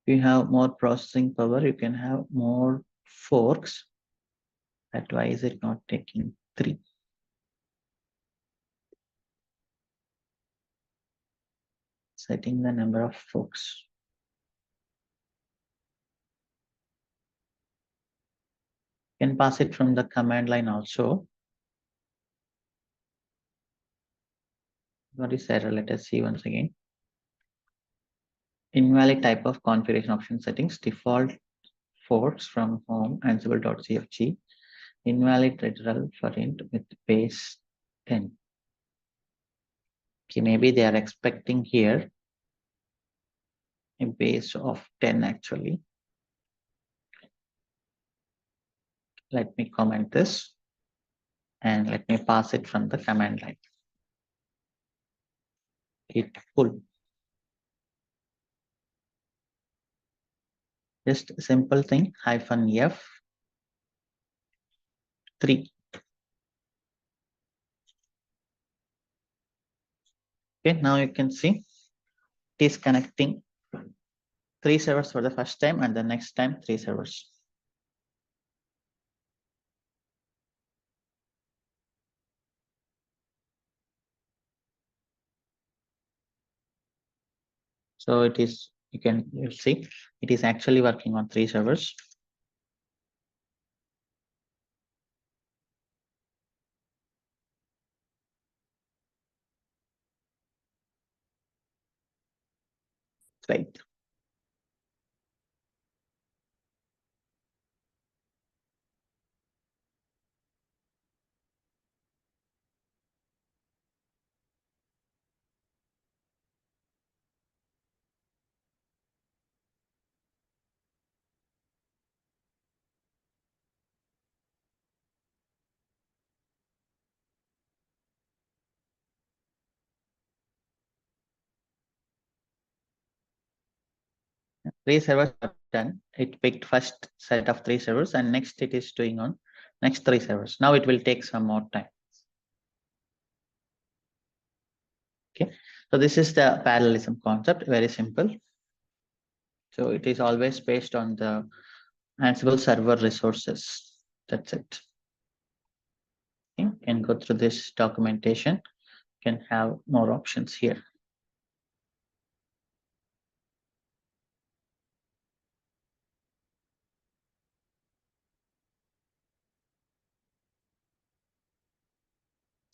If you have more processing power, you can have more forks. That's why is it not taking 3? Setting the number of forks. You can pass it from the command line also. What is error? Let us see once again. Invalid type of configuration option settings, default forks from home ansible.cfg, invalid literal for int with base 10. Okay, maybe they are expecting here a base of 10 actually. Let me comment this and let me pass it from the command line. Hit pull. Just a simple thing, -f 3. Okay, now you can see it is connecting 3 servers for the first time, and the next time 3 servers. So it is you'll see it is actually working on 3 servers. Right. Three servers are done. It picked first set of 3 servers, and next it is doing on next 3 servers. Now it will take some more time. Okay, so this is the parallelism concept, very simple. So it is always based on the Ansible server resources. That's it. Okay. You can go through this documentation, you can have more options here.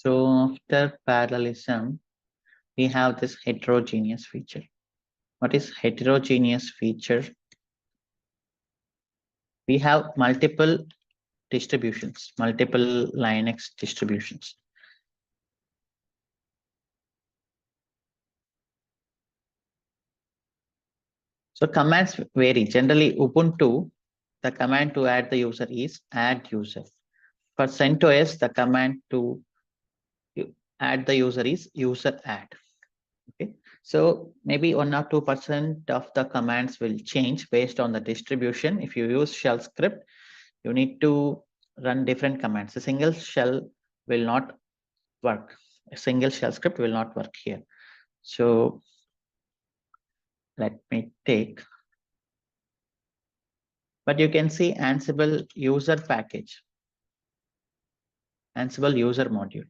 So after parallelism, we have this heterogeneous feature. What is heterogeneous feature? We have multiple distributions, multiple Linux distributions. So commands vary. Generally, Ubuntu, the command to add the user is add user. For CentOS, the command to add the user is user add. Okay, so maybe 1 or 2% of the commands will change based on the distribution. If you use shell script, you need to run different commands. A single shell will not work. A single shell script will not work here. So let me take, but you can see Ansible user package, Ansible user module.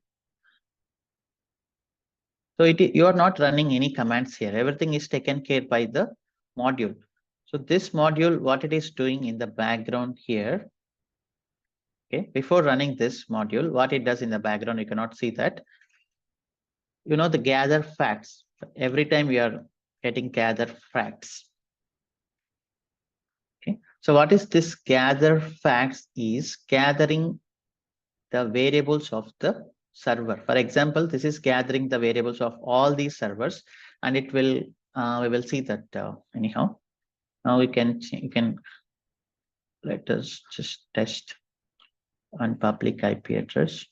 So you are not running any commands here. Everything is taken care by the module. So this module, what it is doing in the background here, okay, before running this module, what it does in the background, you cannot see that. You know, the gather facts. Every time we are getting gather facts. Okay, so what is this gather facts is gathering the variables of the server. For example, this is gathering the variables of all these servers, and it will we will see that anyhow. Now you can let us just test on public IP address.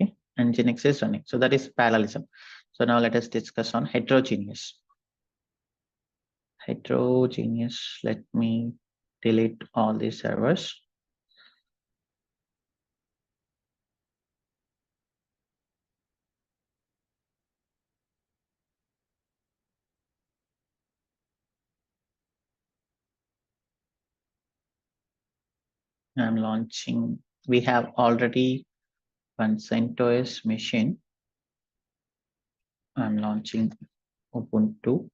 Okay, and Nginx is running. So that is parallelism. So now let us discuss on heterogeneous. Heterogeneous. Let me delete all these servers. I'm launching. We have already one CentOS machine. I'm launching Ubuntu.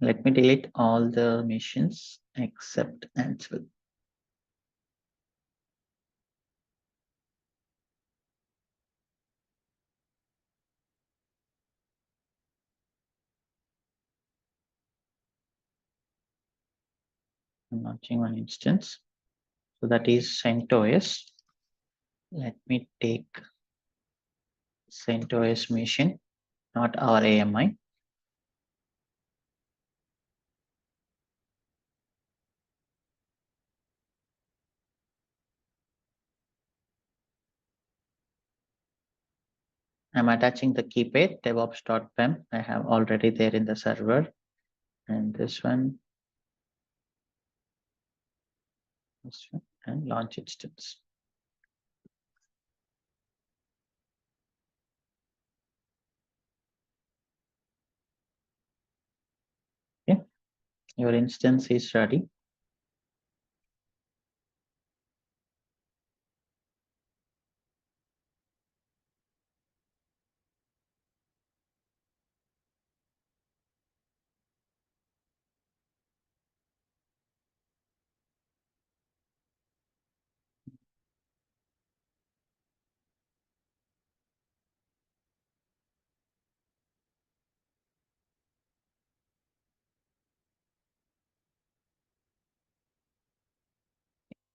Let me delete all the machines except Ansible. I'm launching one instance. So that is CentOS. Let me take CentOS machine, not our AMI. I'm attaching the key pair devops.pem. I have already there in the server. And this one, and launch instance. Your instance is ready.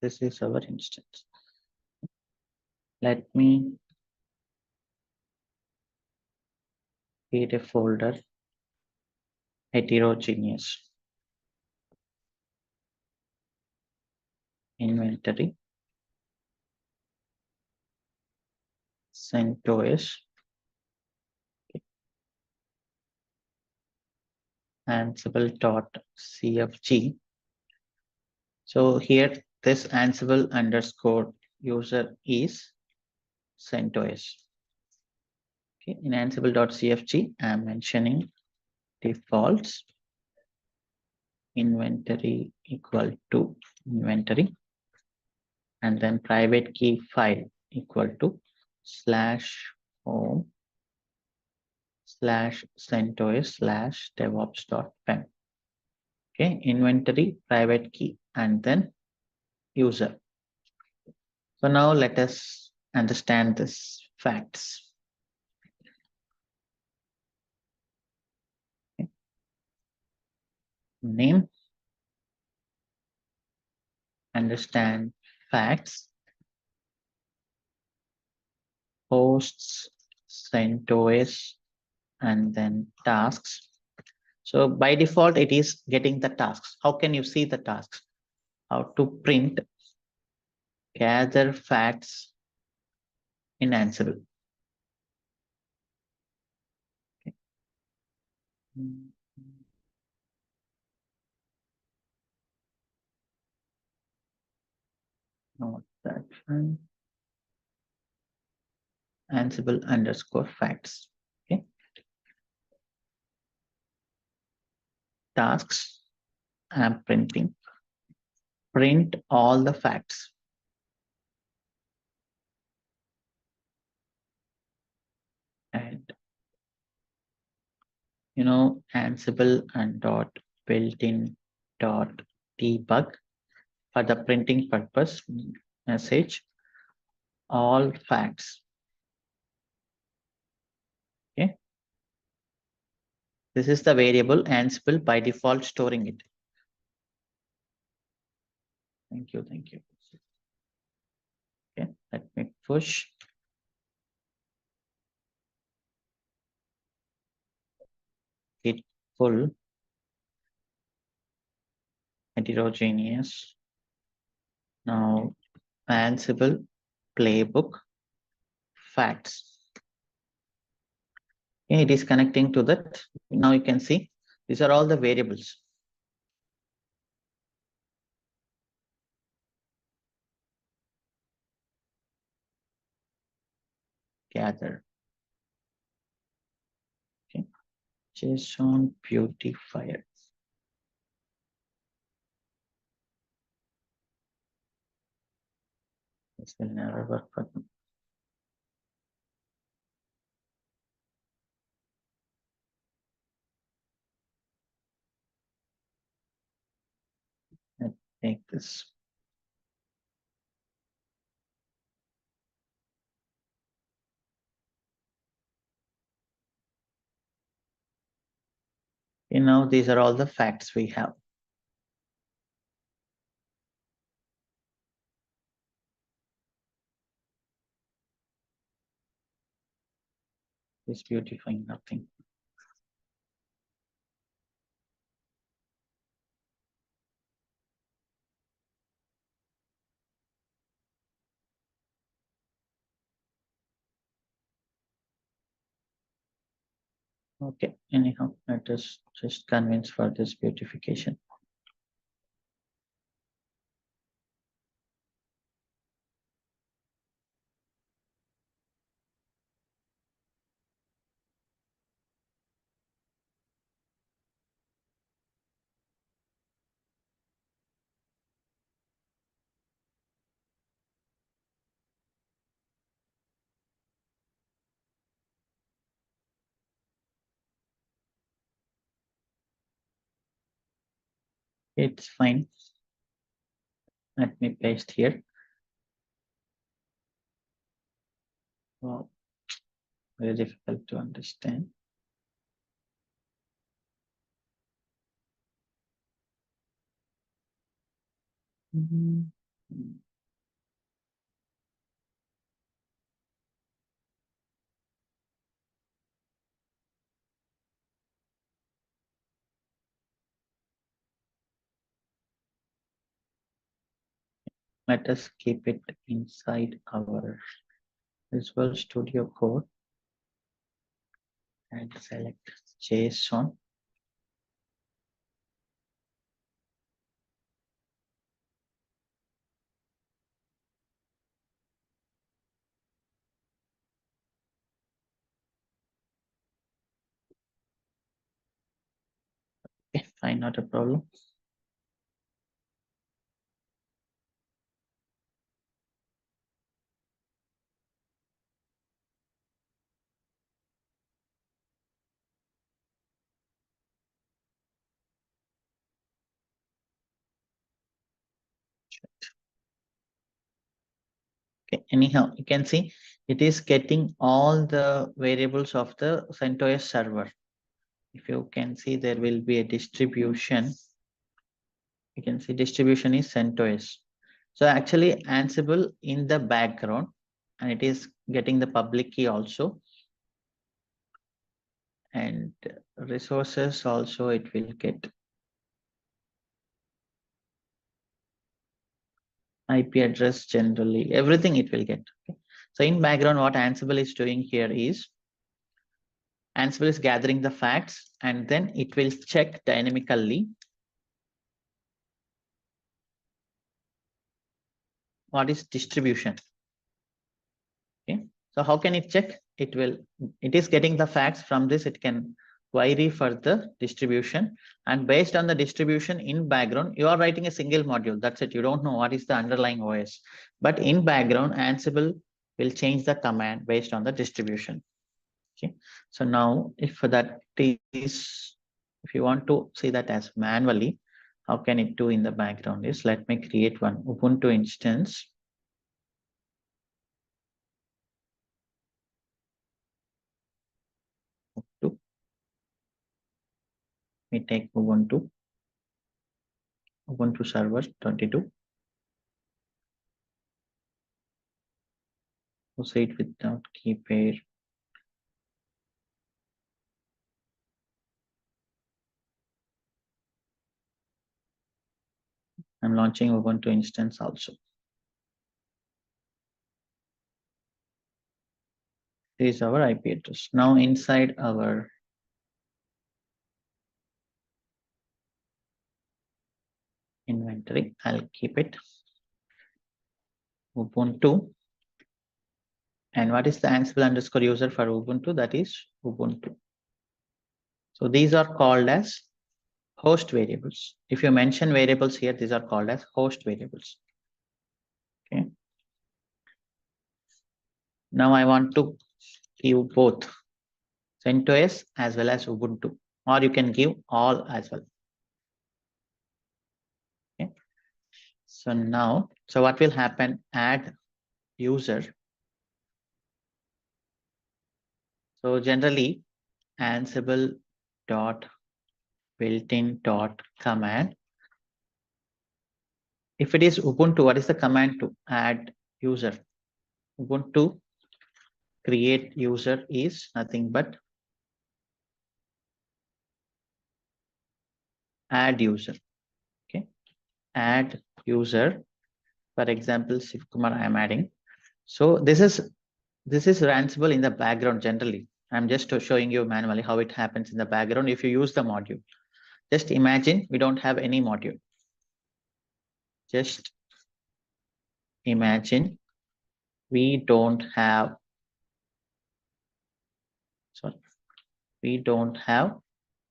This is our instance. Let me create a folder, heterogeneous inventory, CentOS, Ansible.cfg. So here this Ansible underscore user is CentOS. Okay, in Ansible.cfg, I'm mentioning defaults inventory equal to inventory, and then private key file equal to /home /CentOS/devops.pem. Okay, inventory, private key, and then user. So now let us understand this facts. Okay. Name, understand facts, hosts, CentOS, and then tasks. So by default, it is getting the tasks. How can you see the tasks? How to print, gather facts in Ansible. Okay. Not that one. Ansible underscore facts. Okay. Tasks. I'm printing. Print all the facts. And Ansible and dot built-in dot debug for the printing purpose message all facts. Okay. This is the variable Ansible by default storing it. Thank you. Thank you. Okay. Let me push. It full heterogeneous. Now Ansible playbook facts. Okay, it is connecting to that. Now you can see these are all the variables. Gather. Okay. JSON beautifier. This will never work for them. Let's take this. Now these are all the facts we have. It's beautifying nothing. Okay, anyhow, let us just convince for this beautification. It's fine. Let me paste here. Wow, very difficult to understand. Mhm. Let us keep it inside our Visual Studio Code and select JSON. Okay, fine, not a problem. Okay, anyhow, you can see it is getting all the variables of the CentOS server. If you can see, there will be a distribution. You can see distribution is CentOS. So actually Ansible in the background, and it is getting the public key also. And resources also it will get. IP address generally, everything it will get. Okay. So in background, what Ansible is doing here is Ansible is gathering the facts and then it will check dynamically what is distribution. Okay. So how can it check? It is getting the facts from this. It can query for the distribution, and based on the distribution in background, you are writing a single module. That's it. You don't know what is the underlying OS, but in background, Ansible will change the command based on the distribution. Okay. So now if that is, if you want to see that as manually, how can it do in the background is, let me create one Ubuntu instance. We take Ubuntu server 22. Proceed without key pair. I'm launching Ubuntu instance also. This is our IP address. Now inside our inventory, I'll keep it Ubuntu. And what is the Ansible underscore user for Ubuntu? That is Ubuntu. So these are called as host variables. If you mention variables here, these are called as host variables. Okay. Now I want to give both CentOS as well as Ubuntu, or you can give all as well. Okay. So now, so what will happen? Add user. So generally, Ansible dot built-in dot command. If it is Ubuntu, what is the command to add user? Ubuntu create user is nothing but add user. Okay, add user. For example, Shiv Kumar I am adding. So this is Ansible in the background generally. I'm just showing you manually how it happens in the background if you use the module. Just imagine we don't have any module. Just imagine we don't have, sorry, we don't have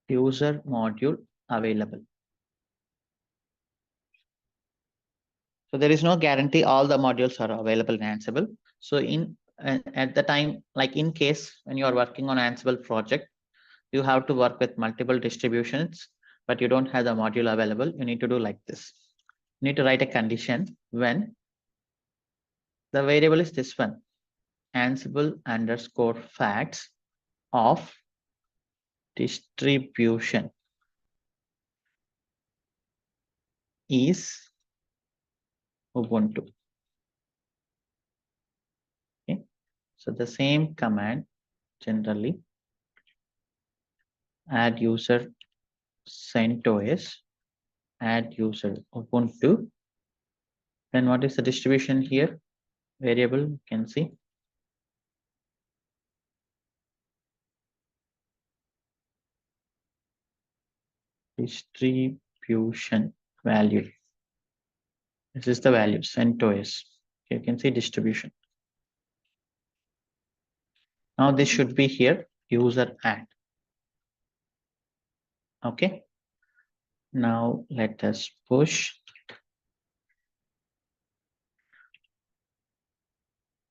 user module available. So there is no guarantee all the modules are available in Ansible. So in at the time, like in case when you are working on Ansible project, you have to work with multiple distributions, but you don't have the module available, you need to do like this. You need to write a condition when the variable is this one, Ansible underscore facts of distribution is Ubuntu. Okay, so the same command generally add user CentOS, add user Ubuntu. Then what is the distribution here? Variable, you can see. Distribution value. This is the value, CentOS. You can see distribution. Now this should be here, user add. Okay. Now let us push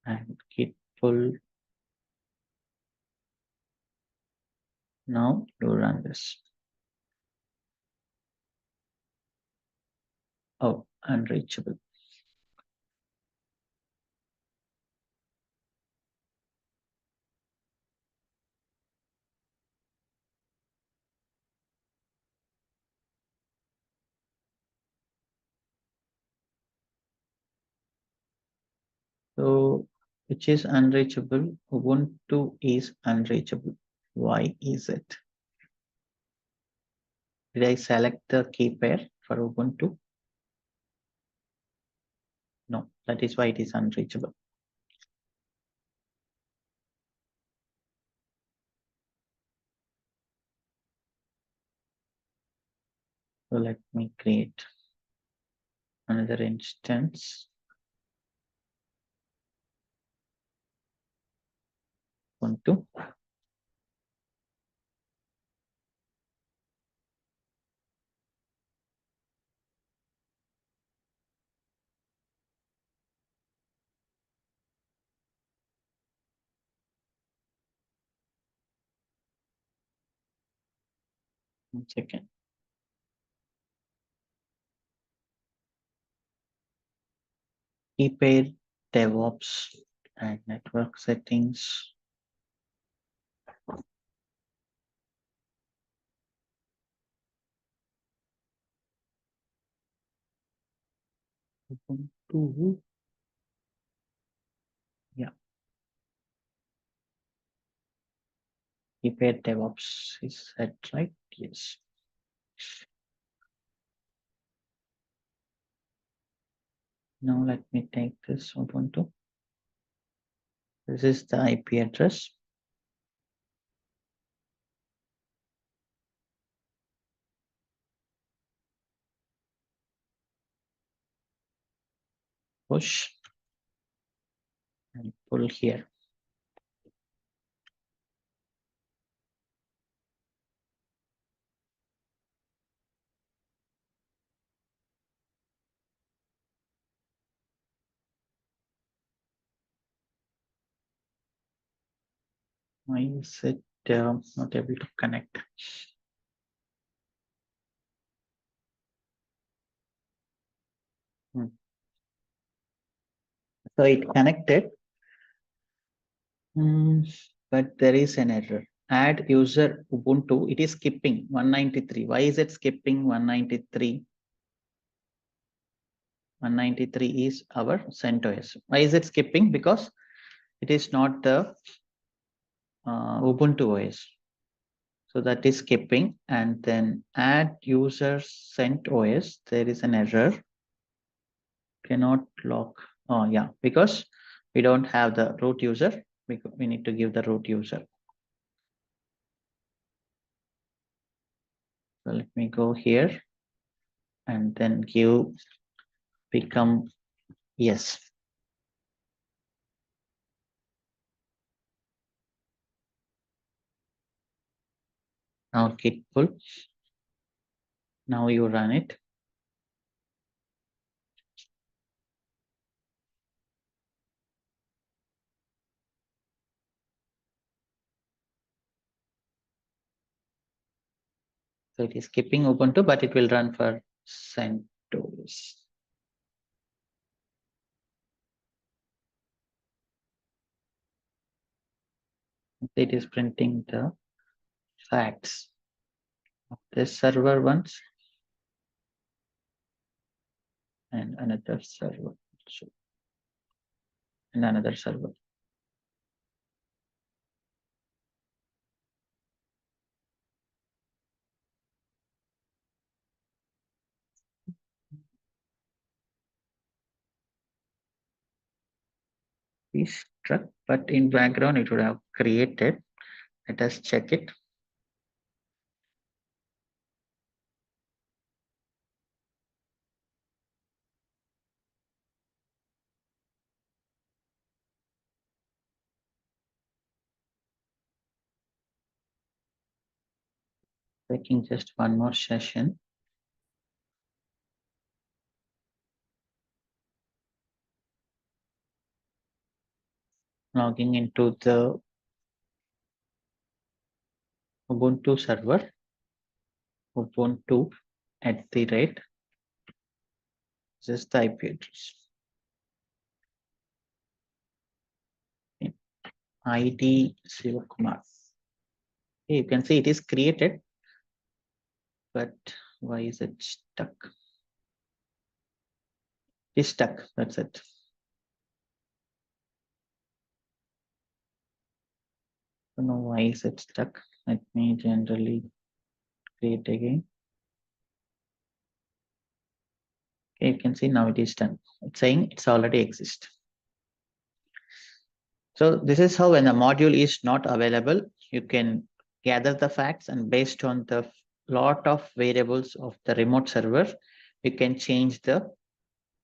and git pull. Now you run this. Oh, unreachable. So which is unreachable? Ubuntu is unreachable. Why is it? Did I select the key pair for Ubuntu? No, that is why it is unreachable. So let me create another instance. Ubuntu. One second. Key pair, DevOps, and network settings. Ubuntu. Yeah. Key pair DevOps is that right? Yes. Now let me take this Ubuntu. This is the IP address. Push and pull here. Why is it not able to connect? So it connected, but there is an error. Add user Ubuntu. It is skipping 193. Why is it skipping 193? 193 is our CentOS. Why is it skipping? Because it is not the Ubuntu OS. So that is skipping, and then add user CentOS. There is an error. Cannot lock. Oh yeah, because we don't have the root user. We need to give the root user. So let me go here and then give become yes. Now git pull. Now you run it. So it is skipping Ubuntu, but it will run for CentOS. It is printing the facts of this server once and another server and another server. Is struck, but in background it would have created. Let us check it. Taking just one more session. Logging into the Ubuntu server, Ubuntu @ just the IP address. ID Sivakumar. You can see it is created, but why is it stuck? It is stuck. That's it. I don't know why is it stuck. Let me generally create again. Okay, you can see now it is done. It's saying it's already exists. So this is how when a module is not available, you can gather the facts, and based on the lot of variables of the remote server, you can change the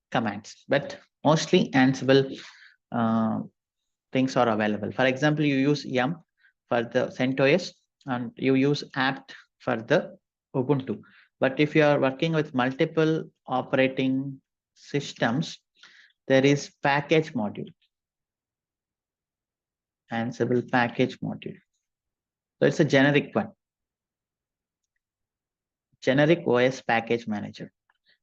commands. But mostly Ansible things are available. For example, you use yum for the CentOS and you use apt for the Ubuntu. But if you are working with multiple operating systems, there is package module, Ansible package module. So it's a generic one, generic OS package manager.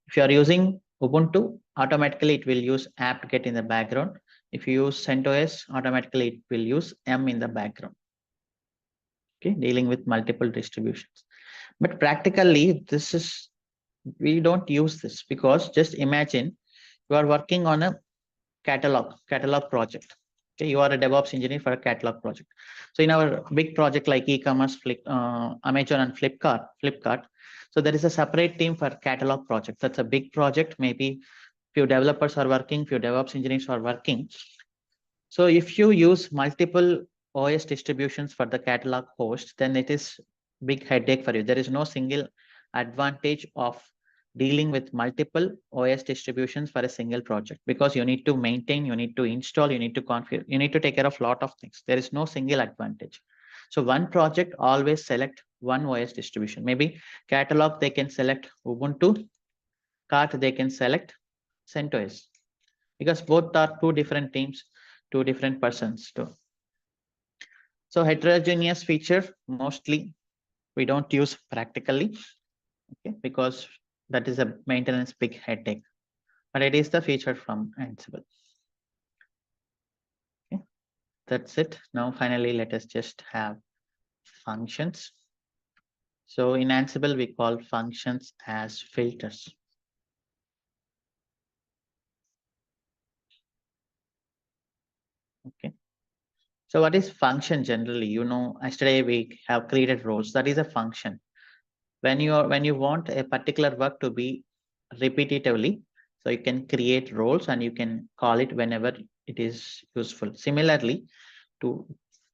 If you are using Ubuntu, automatically it will use apt-get in the background. If you use CentOS, automatically it will use M in the background. Okay, dealing with multiple distributions. But practically, we don't use this, because just imagine you are working on a catalog project. Okay, you are a DevOps engineer for a catalog project. So in our big project like e-commerce, Amazon and Flipkart, so there is a separate team for catalog project. That's a big project. Maybe few developers are working, few DevOps engineers are working. So if you use multiple OS distributions for the catalog host, then it is big headache for you. There is no single advantage of dealing with multiple OS distributions for a single project, because you need to maintain, you need to install, you need to configure, you need to take care of a lot of things. There is no single advantage. So one project always select one OS distribution. Maybe catalog, they can select Ubuntu, cart, they can select CentOS, because both are two different teams, two different persons too. So heterogeneous feature, mostly we don't use practically, okay, because that is a maintenance big headache, but it is the feature from Ansible. Okay, that's it. Now finally, let us just have functions. So in Ansible, we call functions as filters. Okay. So what is function generally? You know, yesterday we have created roles. That is a function. When you want a particular work to be repetitively, so you can create roles and you can call it whenever it is useful. Similarly, to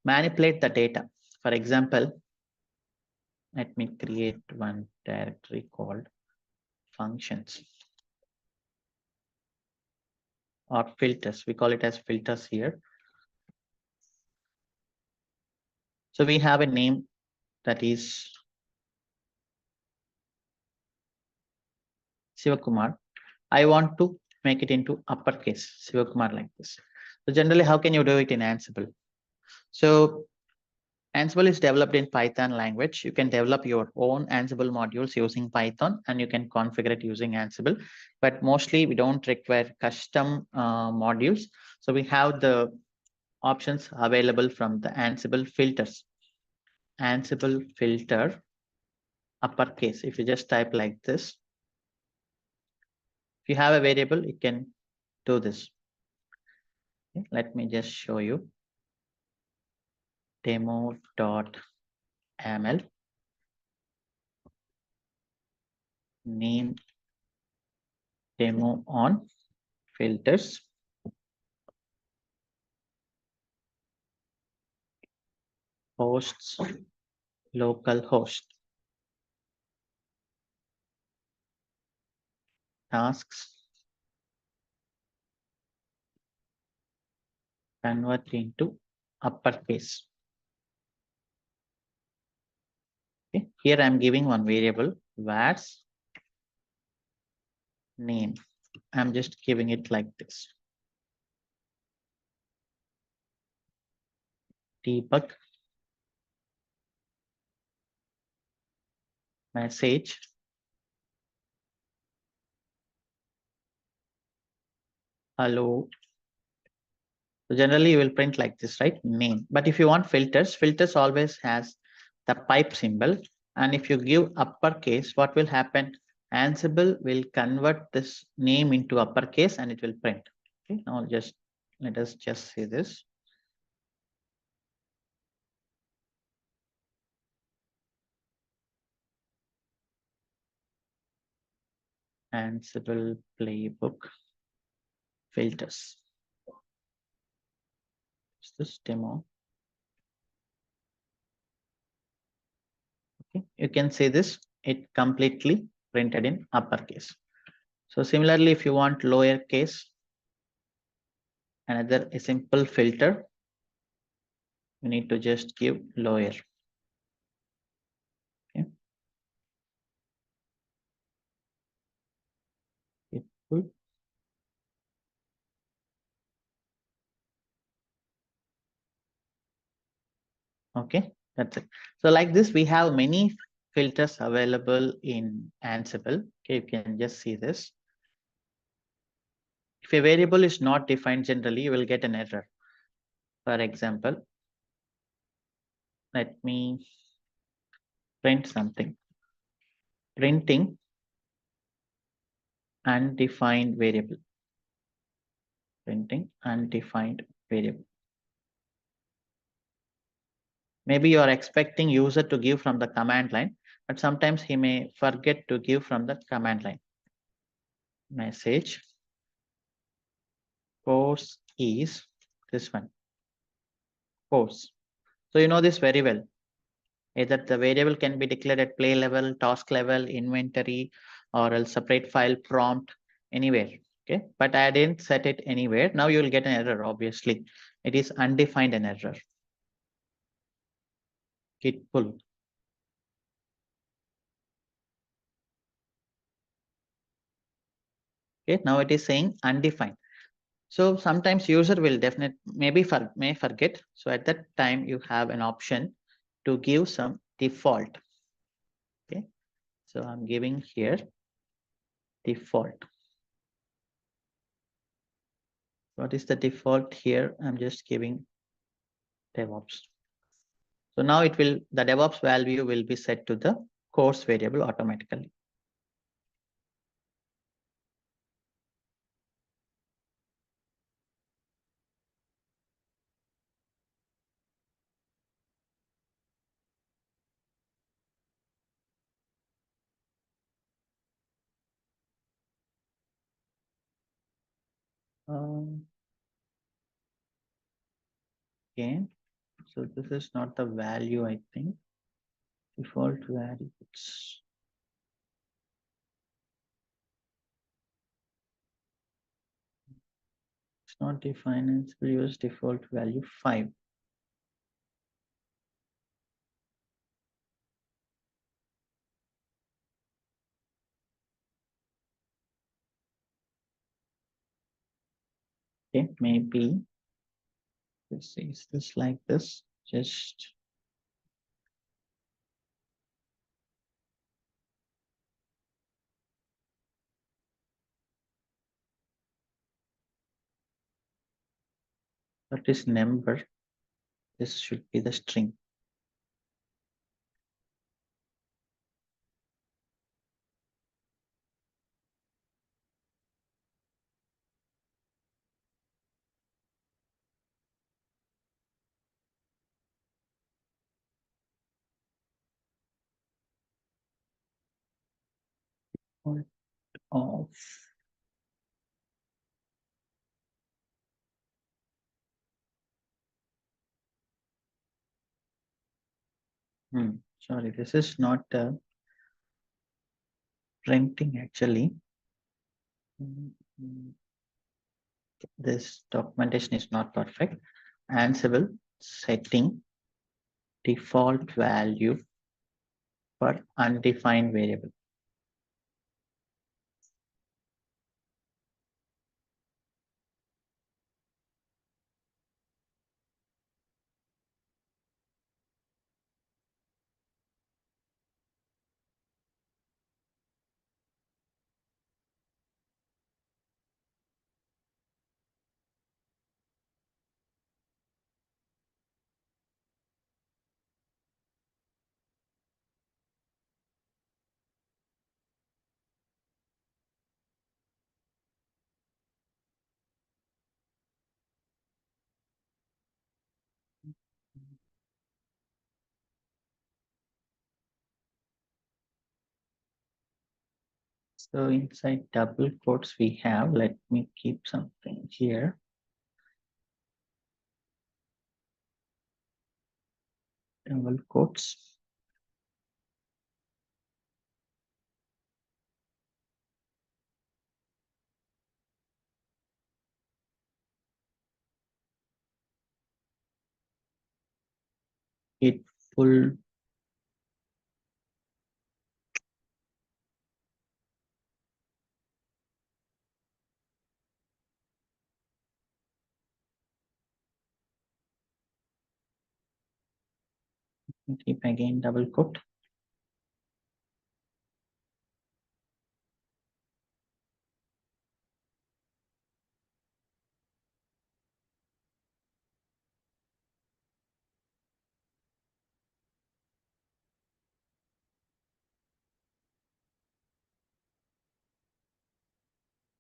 manipulate the data, for example, let me create one directory called functions or filters. We call it as filters here. So we have a name that is Sivakumar. I want to make it into uppercase Sivakumar like this. So generally, how can you do it in Ansible? So Ansible is developed in Python language. You can develop your own Ansible modules using Python, and you can configure it using Ansible. But mostly we don't require custom modules. So we have the options available from the Ansible filters. Ansible filter uppercase. If you just type like this, if you have a variable, you can do this. Okay, let me just show you. Demo.ml name demo on filters hosts local host tasks convert into uppercase. Okay, here I'm giving one variable var's name. I'm just giving it like this. Debug message hello. So generally you will print like this, right? Name. But if you want filters, filters always has the pipe symbol. And if you give uppercase, what will happen? Ansible will convert this name into uppercase and it will print. Okay, now just let us just see this. Ansible playbook filters. Is this demo? Okay, you can see this, it completely printed in uppercase. So similarly, if you want lowercase, another a simple filter, you need to just give lower. Okay. Good. Okay, that's it. So like this, we have many filters available in Ansible. Okay, you can just see this. If a variable is not defined generally, you will get an error. For example, let me print something. Printing undefined variable. Printing undefined variable. Maybe you are expecting user to give from the command line, but sometimes he may forget to give from the command line. Message course is this one. Course. So you know this very well. Either the variable can be declared at play level, task level, inventory, or else separate file prompt, anywhere. Okay, but I didn't set it anywhere. Now you will get an error, obviously. It is undefined an error. Git pull. Okay, now it is saying undefined. So sometimes user will definitely may forget. So at that time you have an option to give some default. Okay, so I'm giving here default. What is the default here? I'm just giving DevOps. So now it will, the DevOps value will be set to the course variable automatically. Okay, so this is not the value, I think. Default value. It's not defined. We'll use default value 5. Okay, maybe this is this like this. Just That is number. This should be the string. Of sorry, this is not printing actually. This documentation is not perfect. Ansible setting default value for undefined variable. So inside double quotes we have, let me keep something here. Double quotes. It full keep again double quote.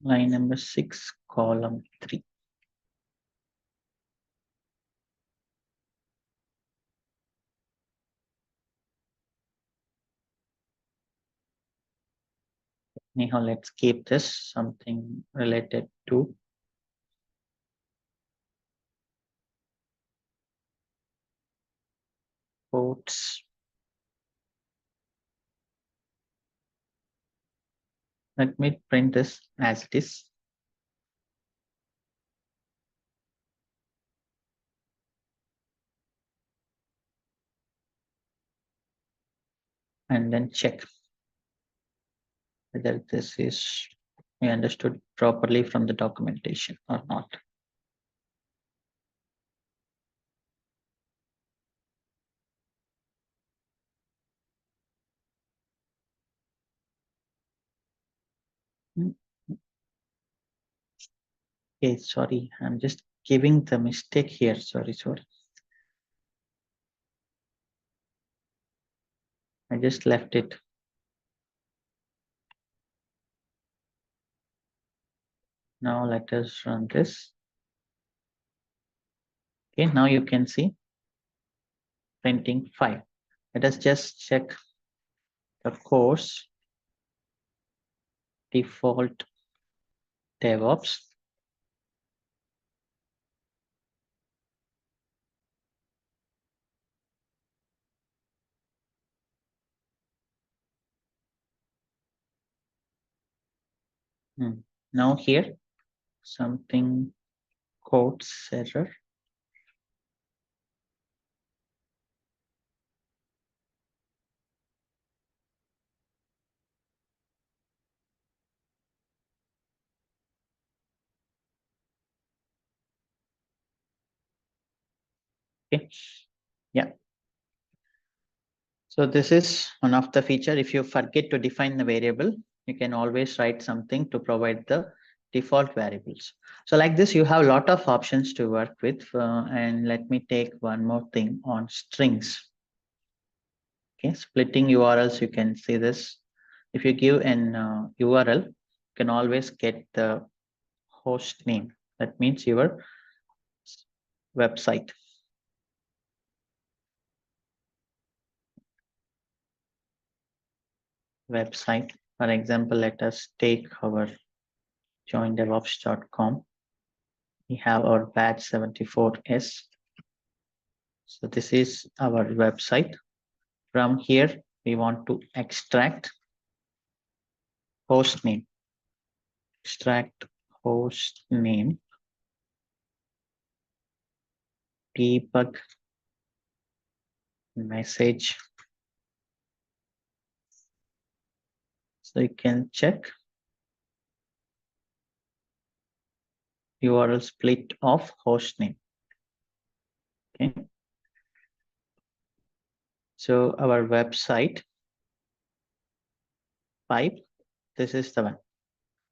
Line number 6, column 3. Anyhow, let's keep this something related to quotes. Let me print this as it is. And then check whether this is understood properly from the documentation or not. Okay, sorry, I'm just giving the mistake here. Sorry. I just left it. Now let us run this. Okay, now you can see printing 5. Let us just check the course default DevOps. Now here something quotes error. Okay, yeah. So this is one of the feature. If you forget to define the variable, you can always write something to provide the default variables. So like this, you have a lot of options to work with. And let me take one more thing on strings. Okay, splitting URLs, you can see this. If you give an URL, you can always get the host name. That means your website. Website. For example, let us take our joindevops.com. We have our badge 74S. So this is our website. From here, we want to extract host name. Extract host name. Debug message. So you can check URL split of host name. Okay. So our website pipe, this is the one.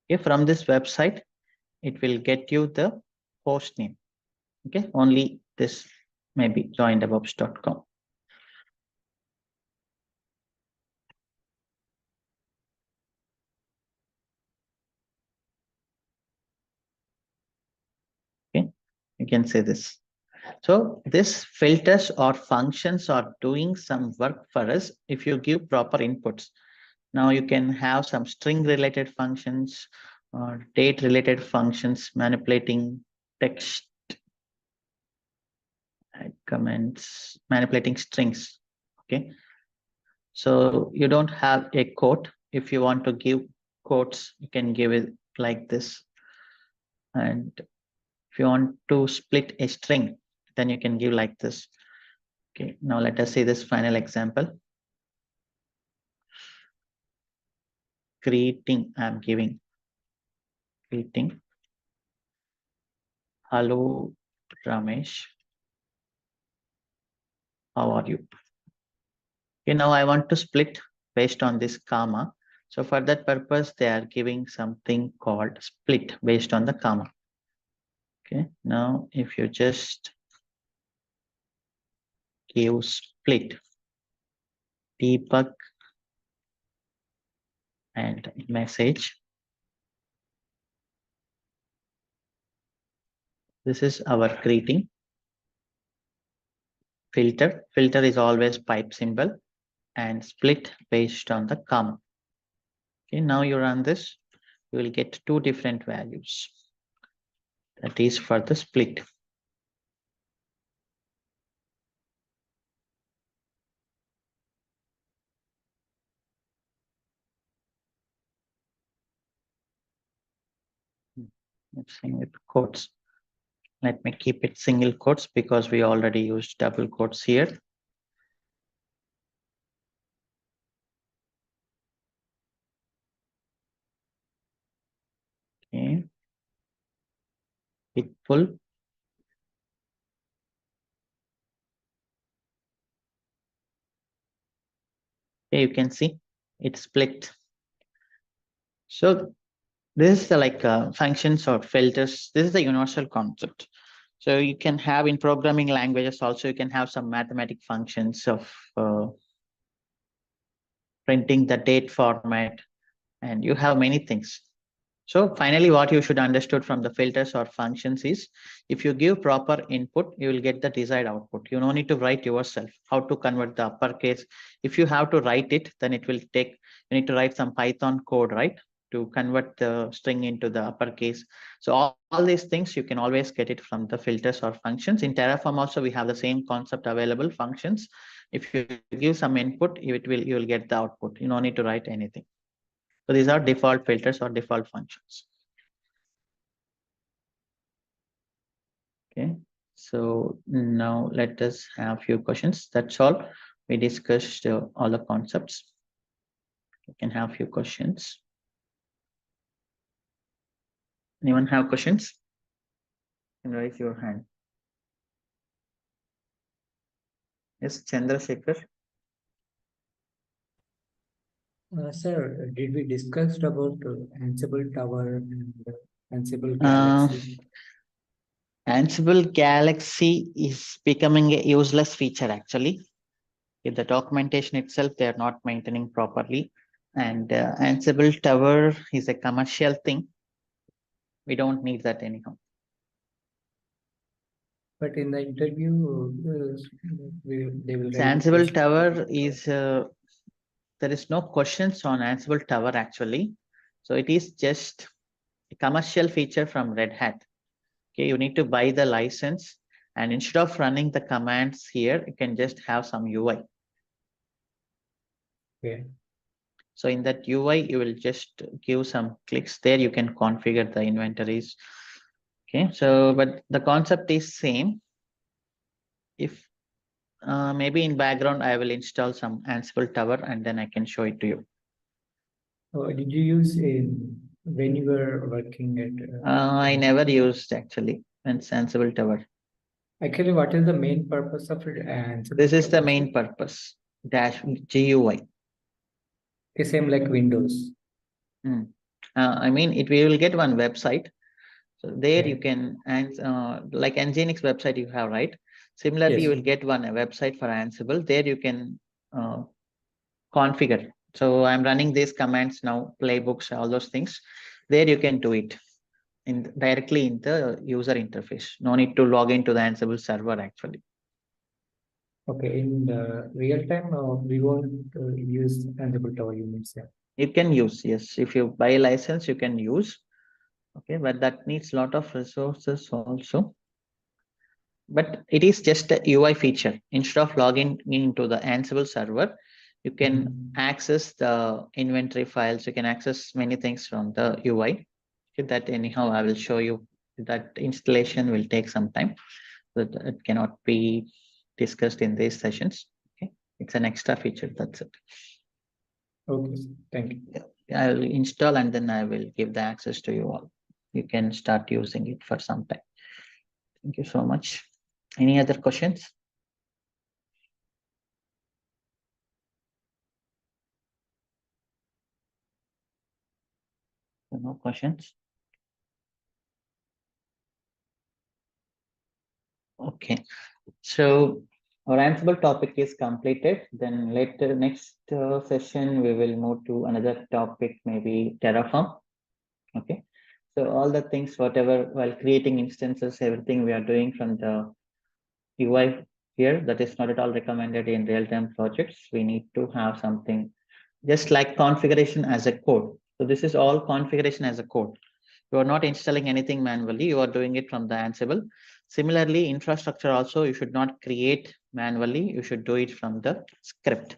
Okay, from this website, it will get you the host name. Okay, only this maybe joindevops.com. Okay, you can say this. So this filters or functions are doing some work for us if you give proper inputs. Now you can have some string related functions or date related functions manipulating text comments, manipulating strings. Okay. So you don't have a quote. If you want to give quotes, you can give it like this. And if you want to split a string, then you can give like this. Okay, now let us see this final example. Greeting, I'm giving greeting. Hello, Ramesh. How are you? Okay, now I want to split based on this comma. So for that purpose, they are giving something called split based on the comma. Okay, now if you just give split, debug and message. This is our greeting. Filter. Filter is always pipe symbol and split based on the comma. Okay, now you run this, you will get two different values. That is for the split. Same with quotes. Let me keep it single quotes because we already used double quotes here. Okay. Hit pull. Okay, you can see it split. So this is the like functions or filters. This is the universal concept. So you can have in programming languages also, you can have some mathematic functions of printing the date format, and you have many things. So finally, what you should understood from the filters or functions is, if you give proper input, you will get the desired output. You don't need to write yourself how to convert the uppercase. If you have to write it, then it will take, you need to write some Python code, right? To convert the string into the uppercase. So all these things, you can always get it from the filters or functions. In Terraform also, we have the same concept available, functions. If you give some input, you will get the output. You don't need to write anything. So these are default filters or default functions. Okay, so now let us have a few questions. That's all. We discussed all the concepts. You can have a few questions. Anyone have questions? You can raise your hand. Yes, Chandrasekhar. Sir, did we discuss about Ansible Tower and Ansible Galaxy. Ansible Galaxy is becoming a useless feature actually. In the documentation itself, they are not maintaining properly. And Ansible Tower is a commercial thing. We don't need that anyhow. But in the interview, they will write Ansible Tower is, there is no questions on Ansible Tower actually. So it is just a commercial feature from Red Hat. Okay, you need to buy the license, and instead of running the commands here, you can just have some UI. Okay. So in that UI, you will just give some clicks there. You can configure the inventories. Okay, so but the concept is same. If maybe in background, I will install some Ansible Tower and then I can show it to you. Did you use when you were working at? I never used actually Ansible Tower. Actually, what is the main purpose of it? Ansible This is the Tower? main purpose. Dash GUI. The same like Windows. I mean, we will get one website. So there Okay. you can, and like Nginx website you have, right? Similarly, you Yes. will get one website for Ansible. There you can configure. So I'm running these commands now, playbooks, all those things. There you can do it directly in the user interface. No need to log into the Ansible server actually. Okay, in the real time, we won't use Ansible Tower units. Yeah. You can use, yes. If you buy a license, you can use. Okay, but that needs a lot of resources also. But it is just a UI feature. Instead of logging into the Ansible server, you can access the inventory files. You can access many things from the UI. Okay, that anyhow, I will show you. That installation will take some time. But it cannot be discussed in these sessions. Okay, it's an extra feature. That's it. Okay, thank you. Yeah, I will install and then I will give the access to you all. You can start using it for some time. Thank you so much. Any other questions? No questions? Okay, so our Ansible topic is completed. Then later next session, we will move to another topic, maybe Terraform. Okay, so all the things, whatever, while creating instances, everything we are doing from the UI here, that is not at all recommended in real-time projects. We need to have something just like configuration as a code. So this is all configuration as a code. You are not installing anything manually. You are doing it from the Ansible. Similarly, infrastructure also, you should not create manually. You should do it from the script.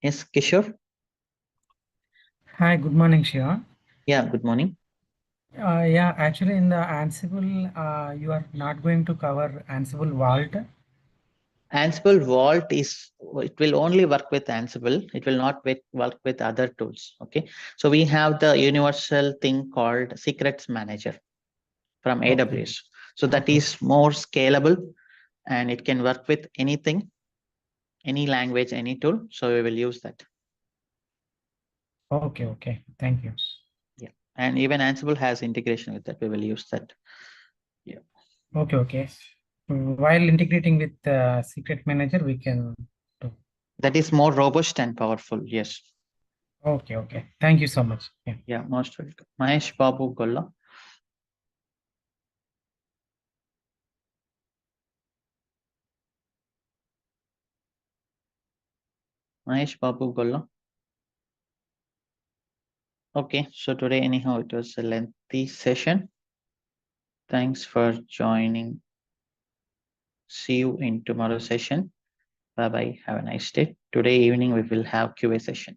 Yes, Kishore? Hi, good morning, Shiva. Yeah, good morning. Yeah, actually in the Ansible, you are not going to cover Ansible Vault. Ansible Vault it will only work with Ansible. It will not work with other tools. Okay. So we have the universal thing called Secrets Manager from AWS. So that is more scalable and it can work with anything, any language, any tool. So we will use that. Okay. Thank you. Yeah. And even Ansible has integration with that. We will use that. Yeah. Okay. While integrating with Secret Manager, we can do. That is more robust and powerful. Yes. Okay. Thank you so much. Yeah, most welcome. Mahesh Babu Golla. Mahesh Babu Golla. Okay, so today anyhow it was a lengthy session. Thanks for joining. See you in tomorrow's session. Bye bye. Have a nice day. Today evening we will have QA session.